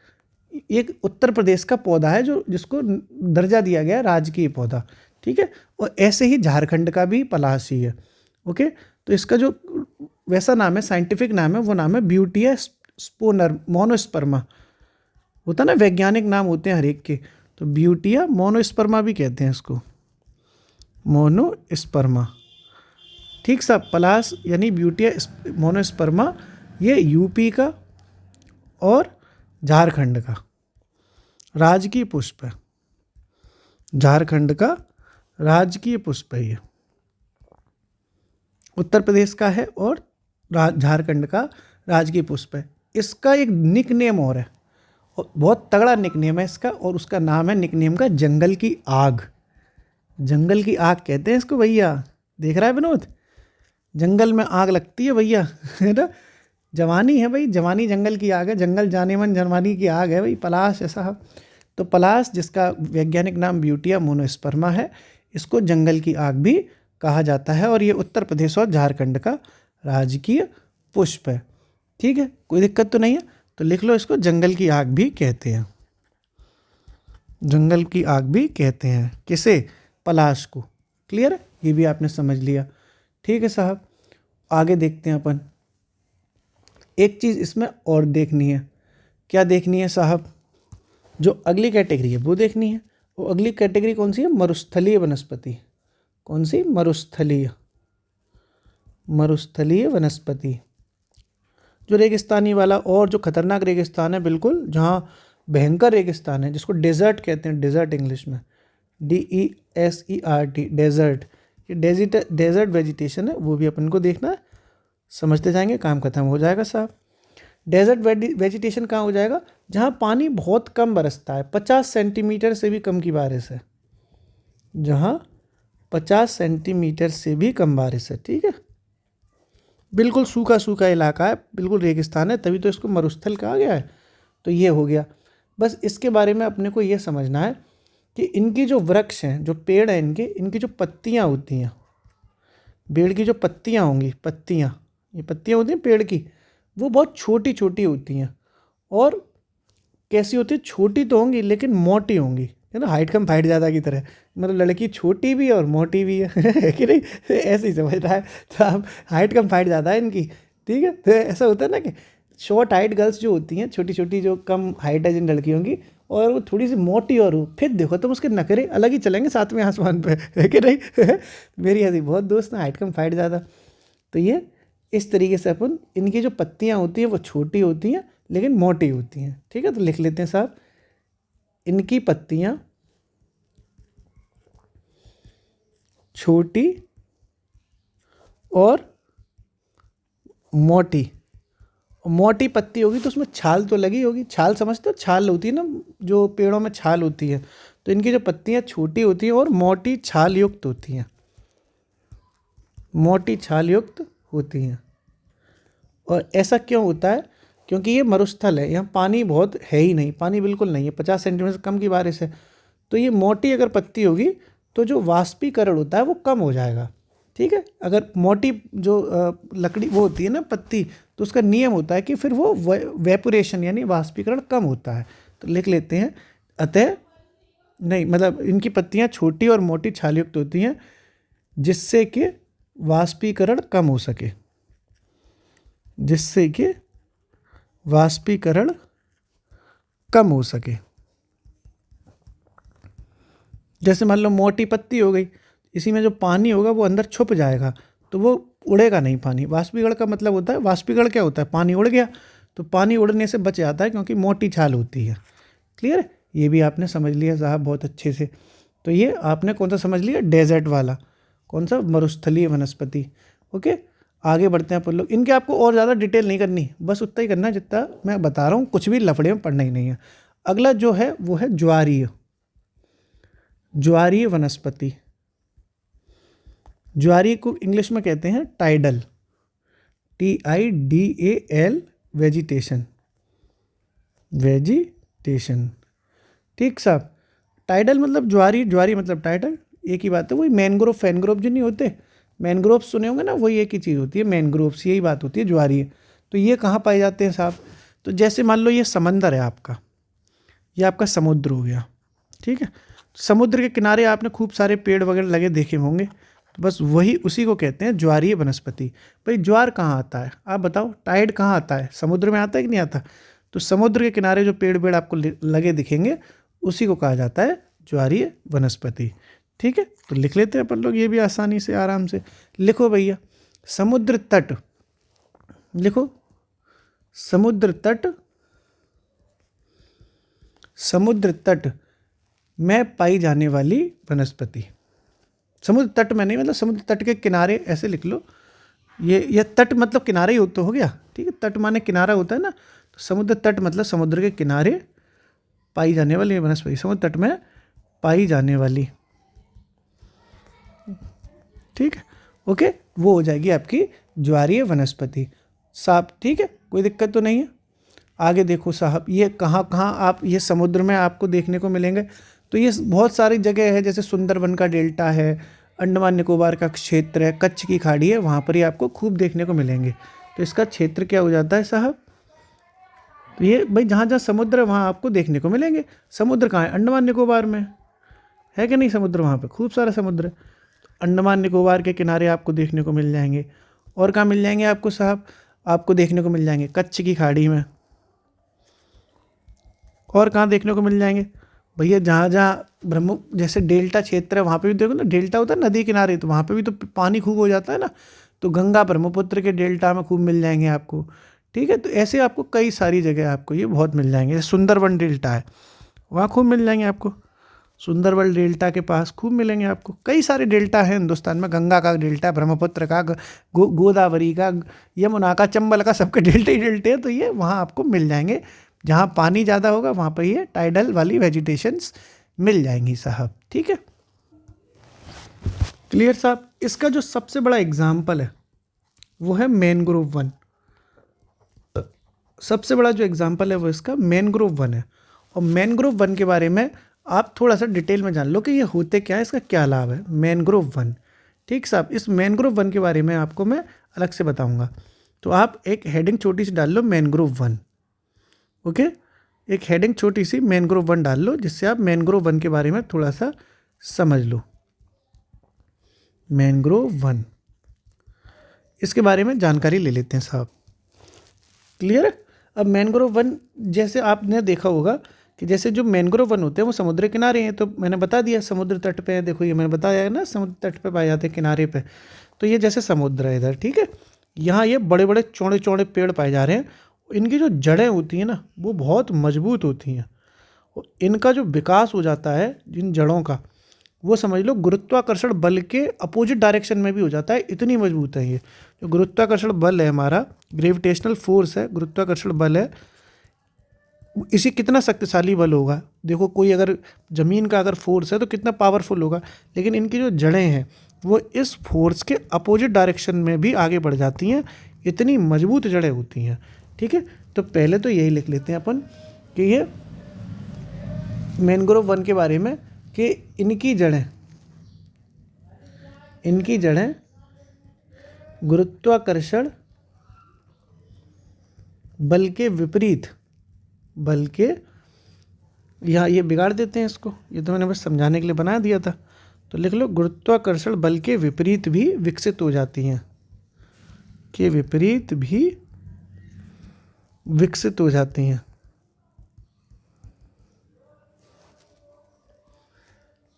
एक उत्तर प्रदेश का पौधा है जो जिसको दर्जा दिया गया है राजकीय पौधा, ठीक है। और ऐसे ही झारखंड का भी पलाश ही है। ओके, तो इसका जो वैसा नाम है, साइंटिफिक नाम है, वो नाम है ब्यूटिया स्पोनर मोनोस्पर्मा। होता ना, वैज्ञानिक नाम होते हैं हर एक के, तो ब्यूटिया मोनोस्पर्मा भी कहते हैं इसको, मोनोस्पर्मा, ठीक सा। पलाश यानी ब्यूटिया मोनोस्पर्मा, ये यूपी का और झारखंड का राजकीय पुष्प है, झारखंड का राजकीय पुष्प है ये, उत्तर प्रदेश का है और झारखंड का राजकीय पुष्प है। इसका एक निक नेम और है, और बहुत तगड़ा निक नेम है इसका, और उसका नाम है निक नेम का जंगल की आग। जंगल की आग कहते हैं इसको भैया, देख रहा है विनोद, जंगल में आग लगती है भैया, है ना। जवानी है भाई, जवानी जंगल की आग है, जंगल जाने मन जवानी की आग है भाई, पलाश है साहब। तो पलाश जिसका वैज्ञानिक नाम ब्यूटिया मोनोस्पर्मा है, इसको जंगल की आग भी कहा जाता है और ये उत्तर प्रदेश और झारखंड का राजकीय पुष्प है। ठीक है, कोई दिक्कत तो नहीं है, तो लिख लो इसको जंगल की आग भी कहते हैं। जंगल की आग भी कहते हैं किसे? पलाश को। क्लियर है, ये भी आपने समझ लिया। ठीक है साहब, आगे देखते हैं अपन। एक चीज़ इसमें और देखनी है। क्या देखनी है साहब? जो अगली कैटेगरी है वो देखनी है। वो अगली कैटेगरी कौन सी है? मरुस्थलीय वनस्पति। कौन सी? मरुस्थलीय। मरुस्थलीय वनस्पति, जो रेगिस्तानी वाला और जो खतरनाक रेगिस्तान है बिल्कुल, जहाँ भयंकर रेगिस्तान है, जिसको डेजर्ट कहते हैं, डेजर्ट इंग्लिश में, DESERT, डेजर्ट। ये डेजर्ट वेजिटेशन है, वो भी अपन को देखना है। समझते जाएंगे, काम खत्म हो जाएगा साहब। डेजर्ट वेजिटेशन कहाँ हो जाएगा? जहाँ पानी बहुत कम बरसता है, 50 सेंटीमीटर से भी कम की बारिश है। जहाँ 50 सेंटीमीटर से भी कम बारिश है। ठीक है, बिल्कुल सूखा सूखा इलाका है, बिल्कुल रेगिस्तान है, तभी तो इसको मरुस्थल कहा गया है। तो ये हो गया। बस इसके बारे में अपने को ये समझना है कि इनकी जो वृक्ष हैं, जो पेड़ हैं, इनकी जो पत्तियाँ होती हैं, पेड़ की जो पत्तियाँ होंगी, पत्तियाँ, ये पत्तियाँ होती हैं पेड़ की, वो बहुत छोटी छोटी होती हैं। और कैसी होती है? छोटी तो होंगी लेकिन मोटी होंगी, है ना, हाइट कम फाइट ज़्यादा की तरह। मतलब लड़की छोटी भी है और मोटी भी है कि नहीं? ऐसे ही समझ रहा है। तो अब हाइट कम फाइट ज़्यादा है इनकी। ठीक है, तो ऐसा होता है ना कि शॉर्ट हाइट गर्ल्स जो होती हैं, छोटी छोटी जो कम हाइट है जिन लड़कियों की, और वो थोड़ी सी मोटी और हो, फिर देखो तुम उसके नखरे अलग ही चलेंगे साथ में आसमान पे, है कि नहीं? मेरी ऐसी बहुत दोस्त ना, हाइट कम फाइट ज़्यादा। तो ये इस तरीके से अपन, इनकी जो पत्तियाँ होती हैं वो छोटी होती हैं लेकिन मोटी होती हैं। ठीक है, तो लिख लेते हैं साहब, इनकी पत्तियाँ छोटी और मोटी। मोटी पत्ती होगी तो उसमें छाल तो लगी होगी। छाल समझते हो? छाल होती है ना, जो पेड़ों में छाल होती है। तो इनकी जो पत्तियाँ छोटी होती हैं और मोटी छाल युक्त होती हैं, मोटी छाल युक्त होती हैं। और ऐसा क्यों होता है? क्योंकि ये मरुस्थल है, यहाँ पानी बहुत है ही नहीं, पानी बिल्कुल नहीं है, 50 सेंटीमीटर से कम की बारिश है। तो ये मोटी अगर पत्ती होगी तो जो वाष्पीकरण होता है वो कम हो जाएगा। ठीक है, अगर मोटी जो लकड़ी वो होती है ना, पत्ती, तो उसका नियम होता है कि फिर वो वेपोरेशन यानी वाष्पीकरण कम होता है। तो लिख लेते हैं, अतः नहीं, मतलब इनकी पत्तियाँ छोटी और मोटी छालयुक्त होती हैं जिससे कि वाष्पीकरण कम हो सके, जिससे कि वाष्पीकरण कम हो सके। जैसे मान लो मोटी पत्ती हो गई, इसी में जो पानी होगा वो अंदर छुप जाएगा, तो वो उड़ेगा नहीं पानी। वाष्पीकरण का मतलब होता है, वाष्पीकरण क्या होता है? पानी उड़ गया, तो पानी उड़ने से बच जाता है क्योंकि मोटी छाल होती है। क्लियर है, ये भी आपने समझ लिया साहब बहुत अच्छे से। तो ये आपने कौन सा समझ लिया? डेजर्ट वाला। कौन सा? मरुस्थलीय वनस्पति। ओके, आगे बढ़ते हैं अपन लोग। इनके आपको और ज़्यादा डिटेल नहीं करनी, बस उतना ही करना जितना मैं बता रहा हूँ, कुछ भी लफड़े में पढ़ना ही नहीं है। अगला जो है वो है ज्वारीय, ज्वारीय वनस्पति। ज्वारीय को इंग्लिश में कहते हैं टाइडल, TIDAL, वेजिटेशन, वेजिटेशन। ठीक साहब, टाइडल मतलब ज्वारी, ज्वारी मतलब टाइडल, एक ही बात है। वही मैनग्रोव फैनग्रोव जो नहीं होते, मैनग्रोव सुने होंगे ना, वही एक ही चीज़ होती है, मैनग्रोव्स, यही बात होती है ज्वारी। तो ये कहाँ पाए जाते हैं साहब? तो जैसे मान लो ये समंदर है आपका, ये आपका समुद्र हो गया। ठीक है, समुद्र के किनारे आपने खूब सारे पेड़ वगैरह लगे देखे होंगे, तो बस वही, उसी को कहते हैं ज्वारीय वनस्पति। भाई ज्वार कहाँ आता है आप बताओ? टाइड कहाँ आता है? समुद्र में आता है कि नहीं आता? तो समुद्र के किनारे जो पेड़ पेड़ आपको लगे दिखेंगे, उसी को कहा जाता है ज्वारीय वनस्पति। ठीक है, तो लिख लेते हैं अपन लोग, ये भी आसानी से आराम से। लिखो भैया, समुद्र तट, लिखो समुद्र तट, समुद्र तट में पाई जाने वाली वनस्पति। समुद्र तट में नहीं, मतलब समुद्र तट के किनारे, ऐसे लिख लो। ये तट मतलब किनारे ही तो हो गया। ठीक है, तट माने किनारा होता है ना, तो समुद्र तट मतलब समुद्र के किनारे पाई जाने वाली वनस्पति, समुद्र तट में पाई जाने वाली। ठीक है, ओके, वो हो जाएगी आपकी ज्वारीय वनस्पति साहब। ठीक है, कोई दिक्कत तो नहीं है। आगे देखो साहब, ये कहाँ कहाँ आप ये समुद्र में आपको देखने को मिलेंगे? तो ये बहुत सारी जगह है, जैसे सुंदरबन का डेल्टा है, अंडमान निकोबार का क्षेत्र है, कच्छ की खाड़ी है, वहाँ पर ही आपको खूब देखने को मिलेंगे। तो इसका क्षेत्र क्या हो जाता है साहब? तो ये भाई जहाँ जहाँ समुद्र है वहाँ आपको देखने को मिलेंगे। समुद्र कहाँ है? अंडमान निकोबार में है कि नहीं समुद्र? वहाँ पे खूब सारा समुद्र है। तो अंडमान निकोबार के किनारे आपको देखने को मिल जाएंगे। और कहाँ मिल जाएंगे आपको साहब? आपको देखने को मिल जाएंगे कच्छ की खाड़ी में। और कहाँ देखने को मिल जाएंगे भैया? जहाँ जहाँ ब्रह्म जैसे डेल्टा क्षेत्र है वहाँ पे भी देखो ना, डेल्टा होता है नदी किनारे, तो वहाँ पे भी तो पानी खूब हो जाता है ना। तो गंगा ब्रह्मपुत्र के डेल्टा में खूब मिल जाएंगे आपको। ठीक है, तो ऐसे आपको कई सारी जगह आपको ये बहुत मिल जाएंगे। जैसे सुंदरबन डेल्टा है, वहाँ खूब मिल जाएंगे आपको। सुंदरबन डेल्टा के पास खूब मिलेंगे आपको। कई सारे डेल्टा हैं हिंदुस्तान में, गंगा का डेल्टा, ब्रह्मपुत्र का, गोदावरी का, यमुना का, चंबल का, सबके डेल्टे ही डेल्टे हैं। तो ये वहाँ आपको मिल जाएंगे। जहाँ पानी ज़्यादा होगा वहाँ पर ये टाइडल वाली वेजिटेशंस मिल जाएंगी साहब। ठीक है, क्लियर साहब? इसका जो सबसे बड़ा एग्जाम्पल है वो है मैनग्रोव वन। सबसे बड़ा जो एग्जाम्पल है वो इसका मैनग्रोव वन है। और मैनग्रोव वन के बारे में आप थोड़ा सा डिटेल में जान लो कि ये होते क्या है, इसका क्या लाभ है मैनग्रोव वन। ठीक साहब, इस मैनग्रोव वन के बारे में आपको मैं अलग से बताऊंगा। तो आप एक हेडिंग छोटी सी डाल लो, मैनग्रोव वन। ओके, एक हेडिंग छोटी सी मैनग्रोव वन डाल लो, जिससे आप मैनग्रोव वन के बारे में थोड़ा सा समझ लो। मैनग्रोव वन, इसके बारे में जानकारी ले लेते हैं साहब। क्लियर है? अब मैनग्रोव वन जैसे आपने देखा होगा कि जैसे जो मैनग्रोव वन होते हैं वो समुद्र किनारे हैं, तो मैंने बता दिया समुद्र तट पे है। देखो ये मैंने बताया है ना, समुद्र तट पे पाए जाते हैं, किनारे पे। तो ये जैसे समुद्र है इधर, ठीक है। यहाँ ये बड़े बड़े चौड़े चौड़े पेड़ पाए जा रहे हैं। इनकी जो जड़ें होती हैं ना वो बहुत मजबूत होती हैं। और इनका जो विकास हो जाता है इन जड़ों का, वो समझ लो गुरुत्वाकर्षण बल के अपोजिट डायरेक्शन में भी हो जाता है, इतनी मजबूत है ये। जो गुरुत्वाकर्षण बल है हमारा, ग्रेविटेशनल फोर्स है, गुरुत्वाकर्षण बल है, इसी कितना शक्तिशाली बल होगा। देखो कोई अगर ज़मीन का अगर फोर्स है तो कितना पावरफुल होगा, लेकिन इनकी जो जड़ें हैं वो इस फोर्स के अपोजिट डायरेक्शन में भी आगे बढ़ जाती हैं, इतनी मजबूत जड़ें होती हैं। ठीक है, तो पहले तो यही लिख लेते हैं अपन कि ये मैनग्रोव वन के बारे में कि इनकी जड़ें गुरुत्वाकर्षण बल के विपरीत, बल के, यहाँ ये बिगाड़ देते हैं इसको, ये तो मैंने बस समझाने के लिए बना दिया था। तो लिख लो गुरुत्वाकर्षण बल के विपरीत भी विकसित हो जाती हैं, के विपरीत भी विकसित हो जाती हैं।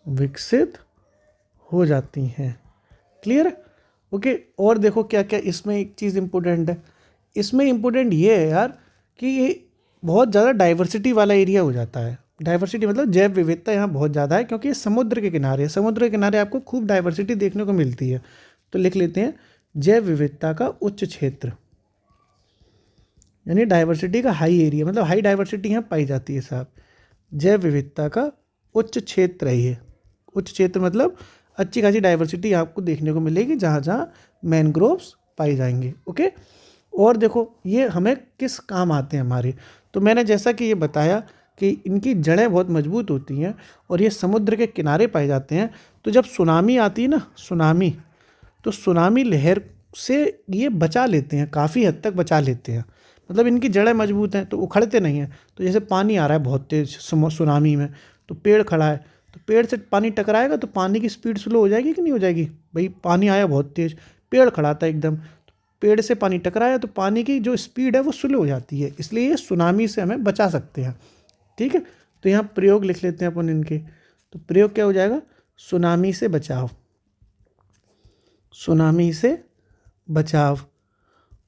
विकसित हो जाती हैं। क्लियर है? ओके, और देखो क्या क्या इसमें एक चीज़ इंपॉर्टेंट है। इसमें इंपॉर्टेंट ये है यार कि ये बहुत ज़्यादा डाइवर्सिटी वाला एरिया हो जाता है। डाइवर्सिटी मतलब जैव विविधता यहाँ बहुत ज़्यादा है, क्योंकि ये समुद्र के किनारे है। समुद्र के किनारे आपको खूब डाइवर्सिटी देखने को मिलती है। तो लिख लेते हैं जैव विविधता का उच्च क्षेत्र, यानी डाइवर्सिटी का हाई एरिया, मतलब हाई डाइवर्सिटी यहाँ पाई जाती है साहब। जैव विविधता का उच्च क्षेत्र है ये। उच्च क्षेत्र मतलब अच्छी खासी डाइवर्सिटी आपको देखने को मिलेगी जहाँ जहाँ मैनग्रोव्स पाई जाएंगे। ओके, और देखो ये हमें किस काम आते हैं हमारे। तो मैंने जैसा कि ये बताया कि इनकी जड़ें बहुत मजबूत होती हैं और ये समुद्र के किनारे पाए जाते हैं। तो जब सुनामी आती है ना, सुनामी, तो सुनामी लहर से ये बचा लेते हैं, काफ़ी हद तक बचा लेते हैं। मतलब इनकी जड़ें मजबूत हैं तो उखड़ते नहीं हैं। तो जैसे पानी आ रहा है बहुत तेज़ सुनामी में, तो पेड़ खड़ा है, तो पेड़ से पानी टकराएगा तो पानी की स्पीड स्लो हो जाएगी कि नहीं हो जाएगी? भाई पानी आया बहुत तेज़, पेड़ खड़ा था एकदम, तो पेड़ से पानी टकराया तो पानी की जो स्पीड है वो स्लो हो जाती है, इसलिए ये सुनामी से हमें बचा सकते हैं। ठीक है, तो यहाँ प्रयोग लिख लेते हैं अपन इनके। तो प्रयोग क्या हो जाएगा? सुनामी से बचाव, सुनामी से बचाव।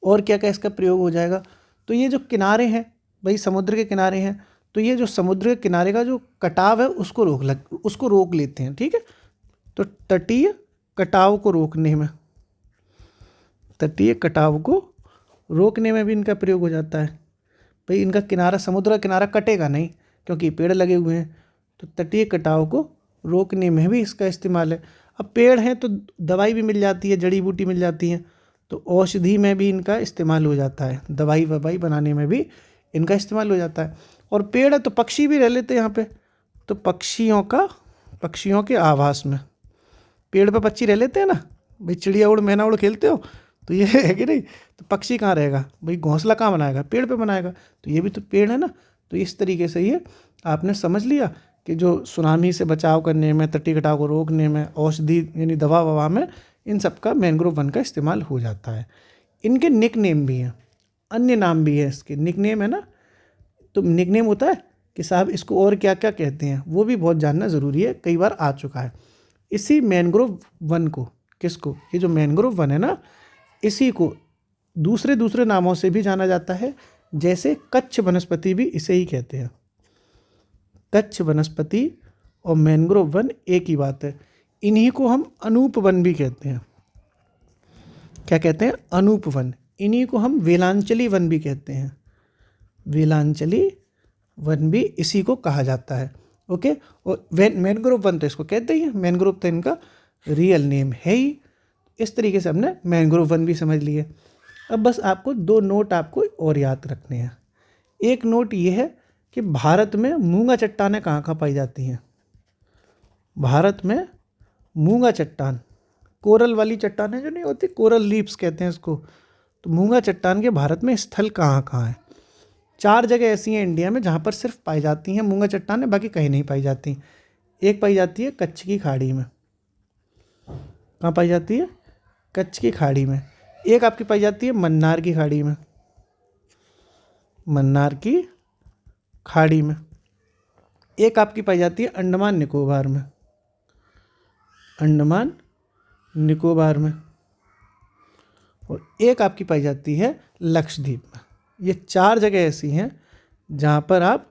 और क्या क्या इसका प्रयोग हो जाएगा? तो ये जो किनारे हैं भाई, समुद्र के किनारे हैं, तो ये जो समुद्र के किनारे का जो कटाव है उसको रोक लेते हैं। ठीक है, तो तटीय कटाव को रोकने में, तटीय कटाव को रोकने में भी इनका प्रयोग हो जाता है। भाई इनका किनारा, समुद्र का किनारा कटेगा नहीं क्योंकि पेड़ लगे हुए हैं, तो तटीय कटाव को रोकने में भी इसका इस्तेमाल है। अब पेड़ हैं तो दवाई भी मिल जाती है, जड़ी बूटी मिल जाती हैं, तो औषधि में भी इनका इस्तेमाल हो जाता है, दवाई ववाई बनाने में भी इनका इस्तेमाल हो जाता है। और पेड़ है तो पक्षी भी रह लेते हैं यहाँ पे, तो पक्षियों के आवास में। पेड़ पे पक्षी रह लेते हैं ना भाई, चिड़िया उड़ मैना उड़ खेलते हो, तो ये है कि नहीं। तो पक्षी कहाँ रहेगा भाई, घोंसला कहाँ बनाएगा, पेड़ पे बनाएगा, तो ये भी तो पेड़ है ना। तो इस तरीके से ये आपने समझ लिया कि जो सुनामी से बचाव करने में, तटीय कटाव को रोकने में, औषधि यानी दवा ववा में, इन सब का मैंग्रोव वन का इस्तेमाल हो जाता है। इनके निक नेम भी हैं, अन्य नाम भी है इसके, निक नेम है ना। तो निक नेम होता है कि साहब इसको और क्या क्या कहते हैं, वो भी बहुत जानना ज़रूरी है, कई बार आ चुका है। इसी मैंग्रोव वन को, किसको, ये जो मैंग्रोव वन है ना, इसी को दूसरे दूसरे नामों से भी जाना जाता है। जैसे कच्छ वनस्पति भी इसे ही कहते हैं। कच्छ वनस्पति और मैंग्रोव वन एक ही बात है। इन्हीं को हम अनूप वन भी कहते हैं। क्या कहते हैं, अनूप वन। इन्हीं को हम वेलांचली वन भी कहते हैं। वेलांचली वन भी इसी को कहा जाता है। ओके, और मैंग्रोव वन तो इसको कहते ही हैं, मैंग्रोव तो इनका रियल नेम है ही। इस तरीके से हमने मैंग्रोव वन भी समझ लिए। अब बस आपको 2 नोट आपको और याद रखने हैं। एक नोट ये है कि भारत में मूंगा चट्टानें कहाँ कहाँ पाई जाती हैं। भारत में मूंगा चट्टान, कोरल वाली चट्टानें जो नहीं होती, कोरल लीप्स कहते हैं इसको, तो मूंगा चट्टान के भारत में स्थल कहाँ कहाँ है। 4 जगह ऐसी हैं इंडिया में जहाँ पर सिर्फ पाई जाती हैं मूंगा चट्टानें, बाकी कहीं नहीं पाई जाती। एक पाई जाती है कच्छ की खाड़ी में। कहाँ पाई जाती है, कच्छ की खाड़ी में। एक आपकी पाई जाती है मन्नार की खाड़ी में, मन्नार की खाड़ी में। एक आपकी पाई जाती है अंडमान निकोबार में, अंडमान निकोबार में। और एक आपकी पाई जाती है लक्षद्वीप में। ये 4 जगह ऐसी हैं जहाँ पर आप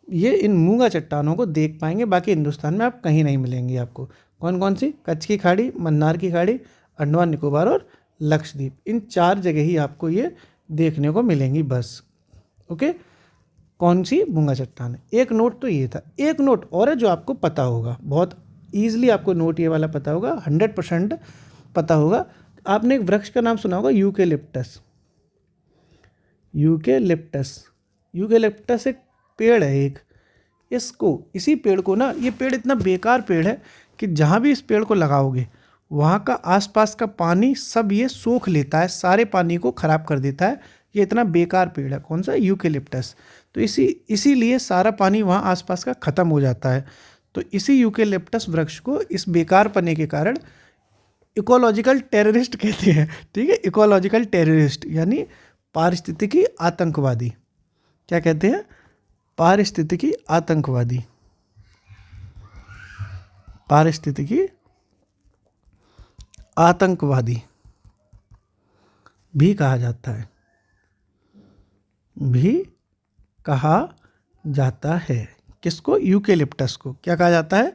ये इन मूंगा चट्टानों को देख पाएंगे, बाकी हिंदुस्तान में आप कहीं नहीं मिलेंगी आपको। कौन कौन सी, कच्छ की खाड़ी, मन्नार की खाड़ी, अंडमान निकोबार और लक्षद्वीप। इन 4 जगह ही आपको ये देखने को मिलेंगी बस। ओके, कौन सी, मूंगा चट्टान। एक नोट तो ये था। एक नोट और है जो आपको पता होगा, बहुत ईजिली आपको नोट ये वाला पता होगा, 100% पता होगा। आपने एक वृक्ष का नाम सुना होगा, यूकेलिप्टस। यूकेलिप्टस, यूकेलिप्टस एक पेड़ है एक। इसी पेड़ को ना, ये पेड़ इतना बेकार पेड़ है कि जहाँ भी इस पेड़ को लगाओगे वहाँ का आसपास का पानी सब ये सोख लेता है, सारे पानी को ख़राब कर देता है। ये इतना बेकार पेड़ है, कौन सा, यूकेलिप्टस। तो इसीलिए सारा पानी वहाँ आसपास का ख़त्म हो जाता है। तो इसी यूकेलिप्टस वृक्ष को इस बेकार पने के कारण इकोलॉजिकल टेररिस्ट कहते हैं। ठीक है, इकोलॉजिकल टेररिस्ट यानी पारिस्थितिकी आतंकवादी। क्या कहते हैं, पारिस्थितिकी आतंकवादी, पारिस्थितिकी आतंकवादी भी कहा जाता है, भी कहा जाता है। किसको, यूकेलिप्टस को क्या कहा जाता है,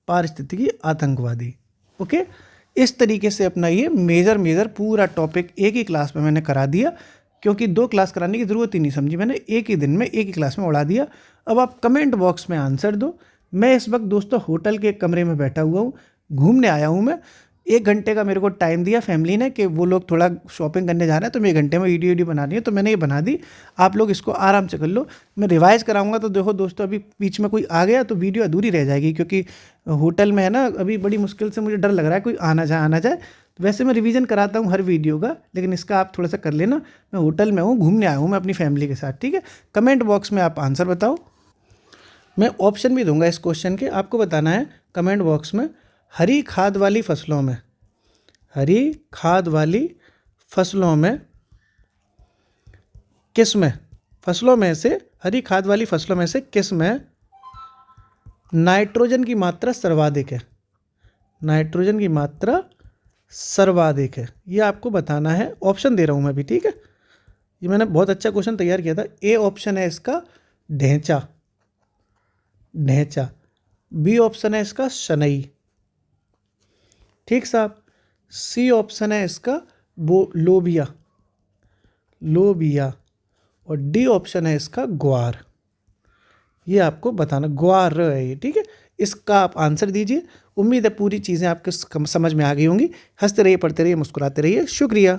पारिस्थितिकी आतंकवादी। ओके, इस तरीके से अपना ये मेजर पूरा टॉपिक एक ही क्लास में मैंने करा दिया, क्योंकि 2 क्लास कराने की ज़रूरत ही नहीं समझी मैंने, एक ही दिन में एक ही क्लास में उड़ा दिया। अब आप कमेंट बॉक्स में आंसर दो। मैं इस वक्त दोस्तों होटल के एक कमरे में बैठा हुआ हूँ, घूमने आया हूँ मैं। 1 घंटे का मेरे को टाइम दिया फैमिली ने कि वो लोग थोड़ा शॉपिंग करने जा रहे हैं, तो मैं 1 घंटे में वीडियो बनानी है, तो मैंने ये बना दी। आप लोग इसको आराम से कर लो। मैं रिवाइज़ कराऊंगा तो देखो दोस्तों, अभी बीच में कोई आ गया तो वीडियो अधूरी रह जाएगी, क्योंकि होटल में है ना, अभी बड़ी मुश्किल से मुझे डर लग रहा है कोई आना जाए। तो वैसे मैं रिवीजन कराता हूँ हर वीडियो का, लेकिन इसका आप थोड़ा सा कर लेना। मैं होटल में हूँ, घूमने आया हूँ मैं अपनी फैमिली के साथ। ठीक है, कमेंट बॉक्स में आप आंसर बताओ। मैं ऑप्शन भी दूंगा इस क्वेश्चन के, आपको बताना है कमेंट बॉक्स में। हरी खाद वाली फसलों में, हरी खाद वाली फसलों में किस में, फसलों में से, हरी खाद वाली फसलों में से किस में नाइट्रोजन की मात्रा सर्वाधिक है, नाइट्रोजन की मात्रा सर्वाधिक है, ये आपको बताना है। ऑप्शन दे रहा हूँ मैं भी, ठीक है। ये मैंने बहुत अच्छा क्वेश्चन तैयार किया था। ए ऑप्शन है इसका ढेंचा, ढेंचा। बी ऑप्शन है इसका शनई, ठीक साहब। सी ऑप्शन है इसका लोबिया, लोबिया। और डी ऑप्शन है इसका ग्वार। ये आपको बताना, ग्वार है ये, ठीक है। इसका आप आंसर दीजिए। उम्मीद है पूरी चीज़ें आपके समझ में आ गई होंगी। हंसते रहिए, पढ़ते रहिए, मुस्कुराते रहिए। शुक्रिया।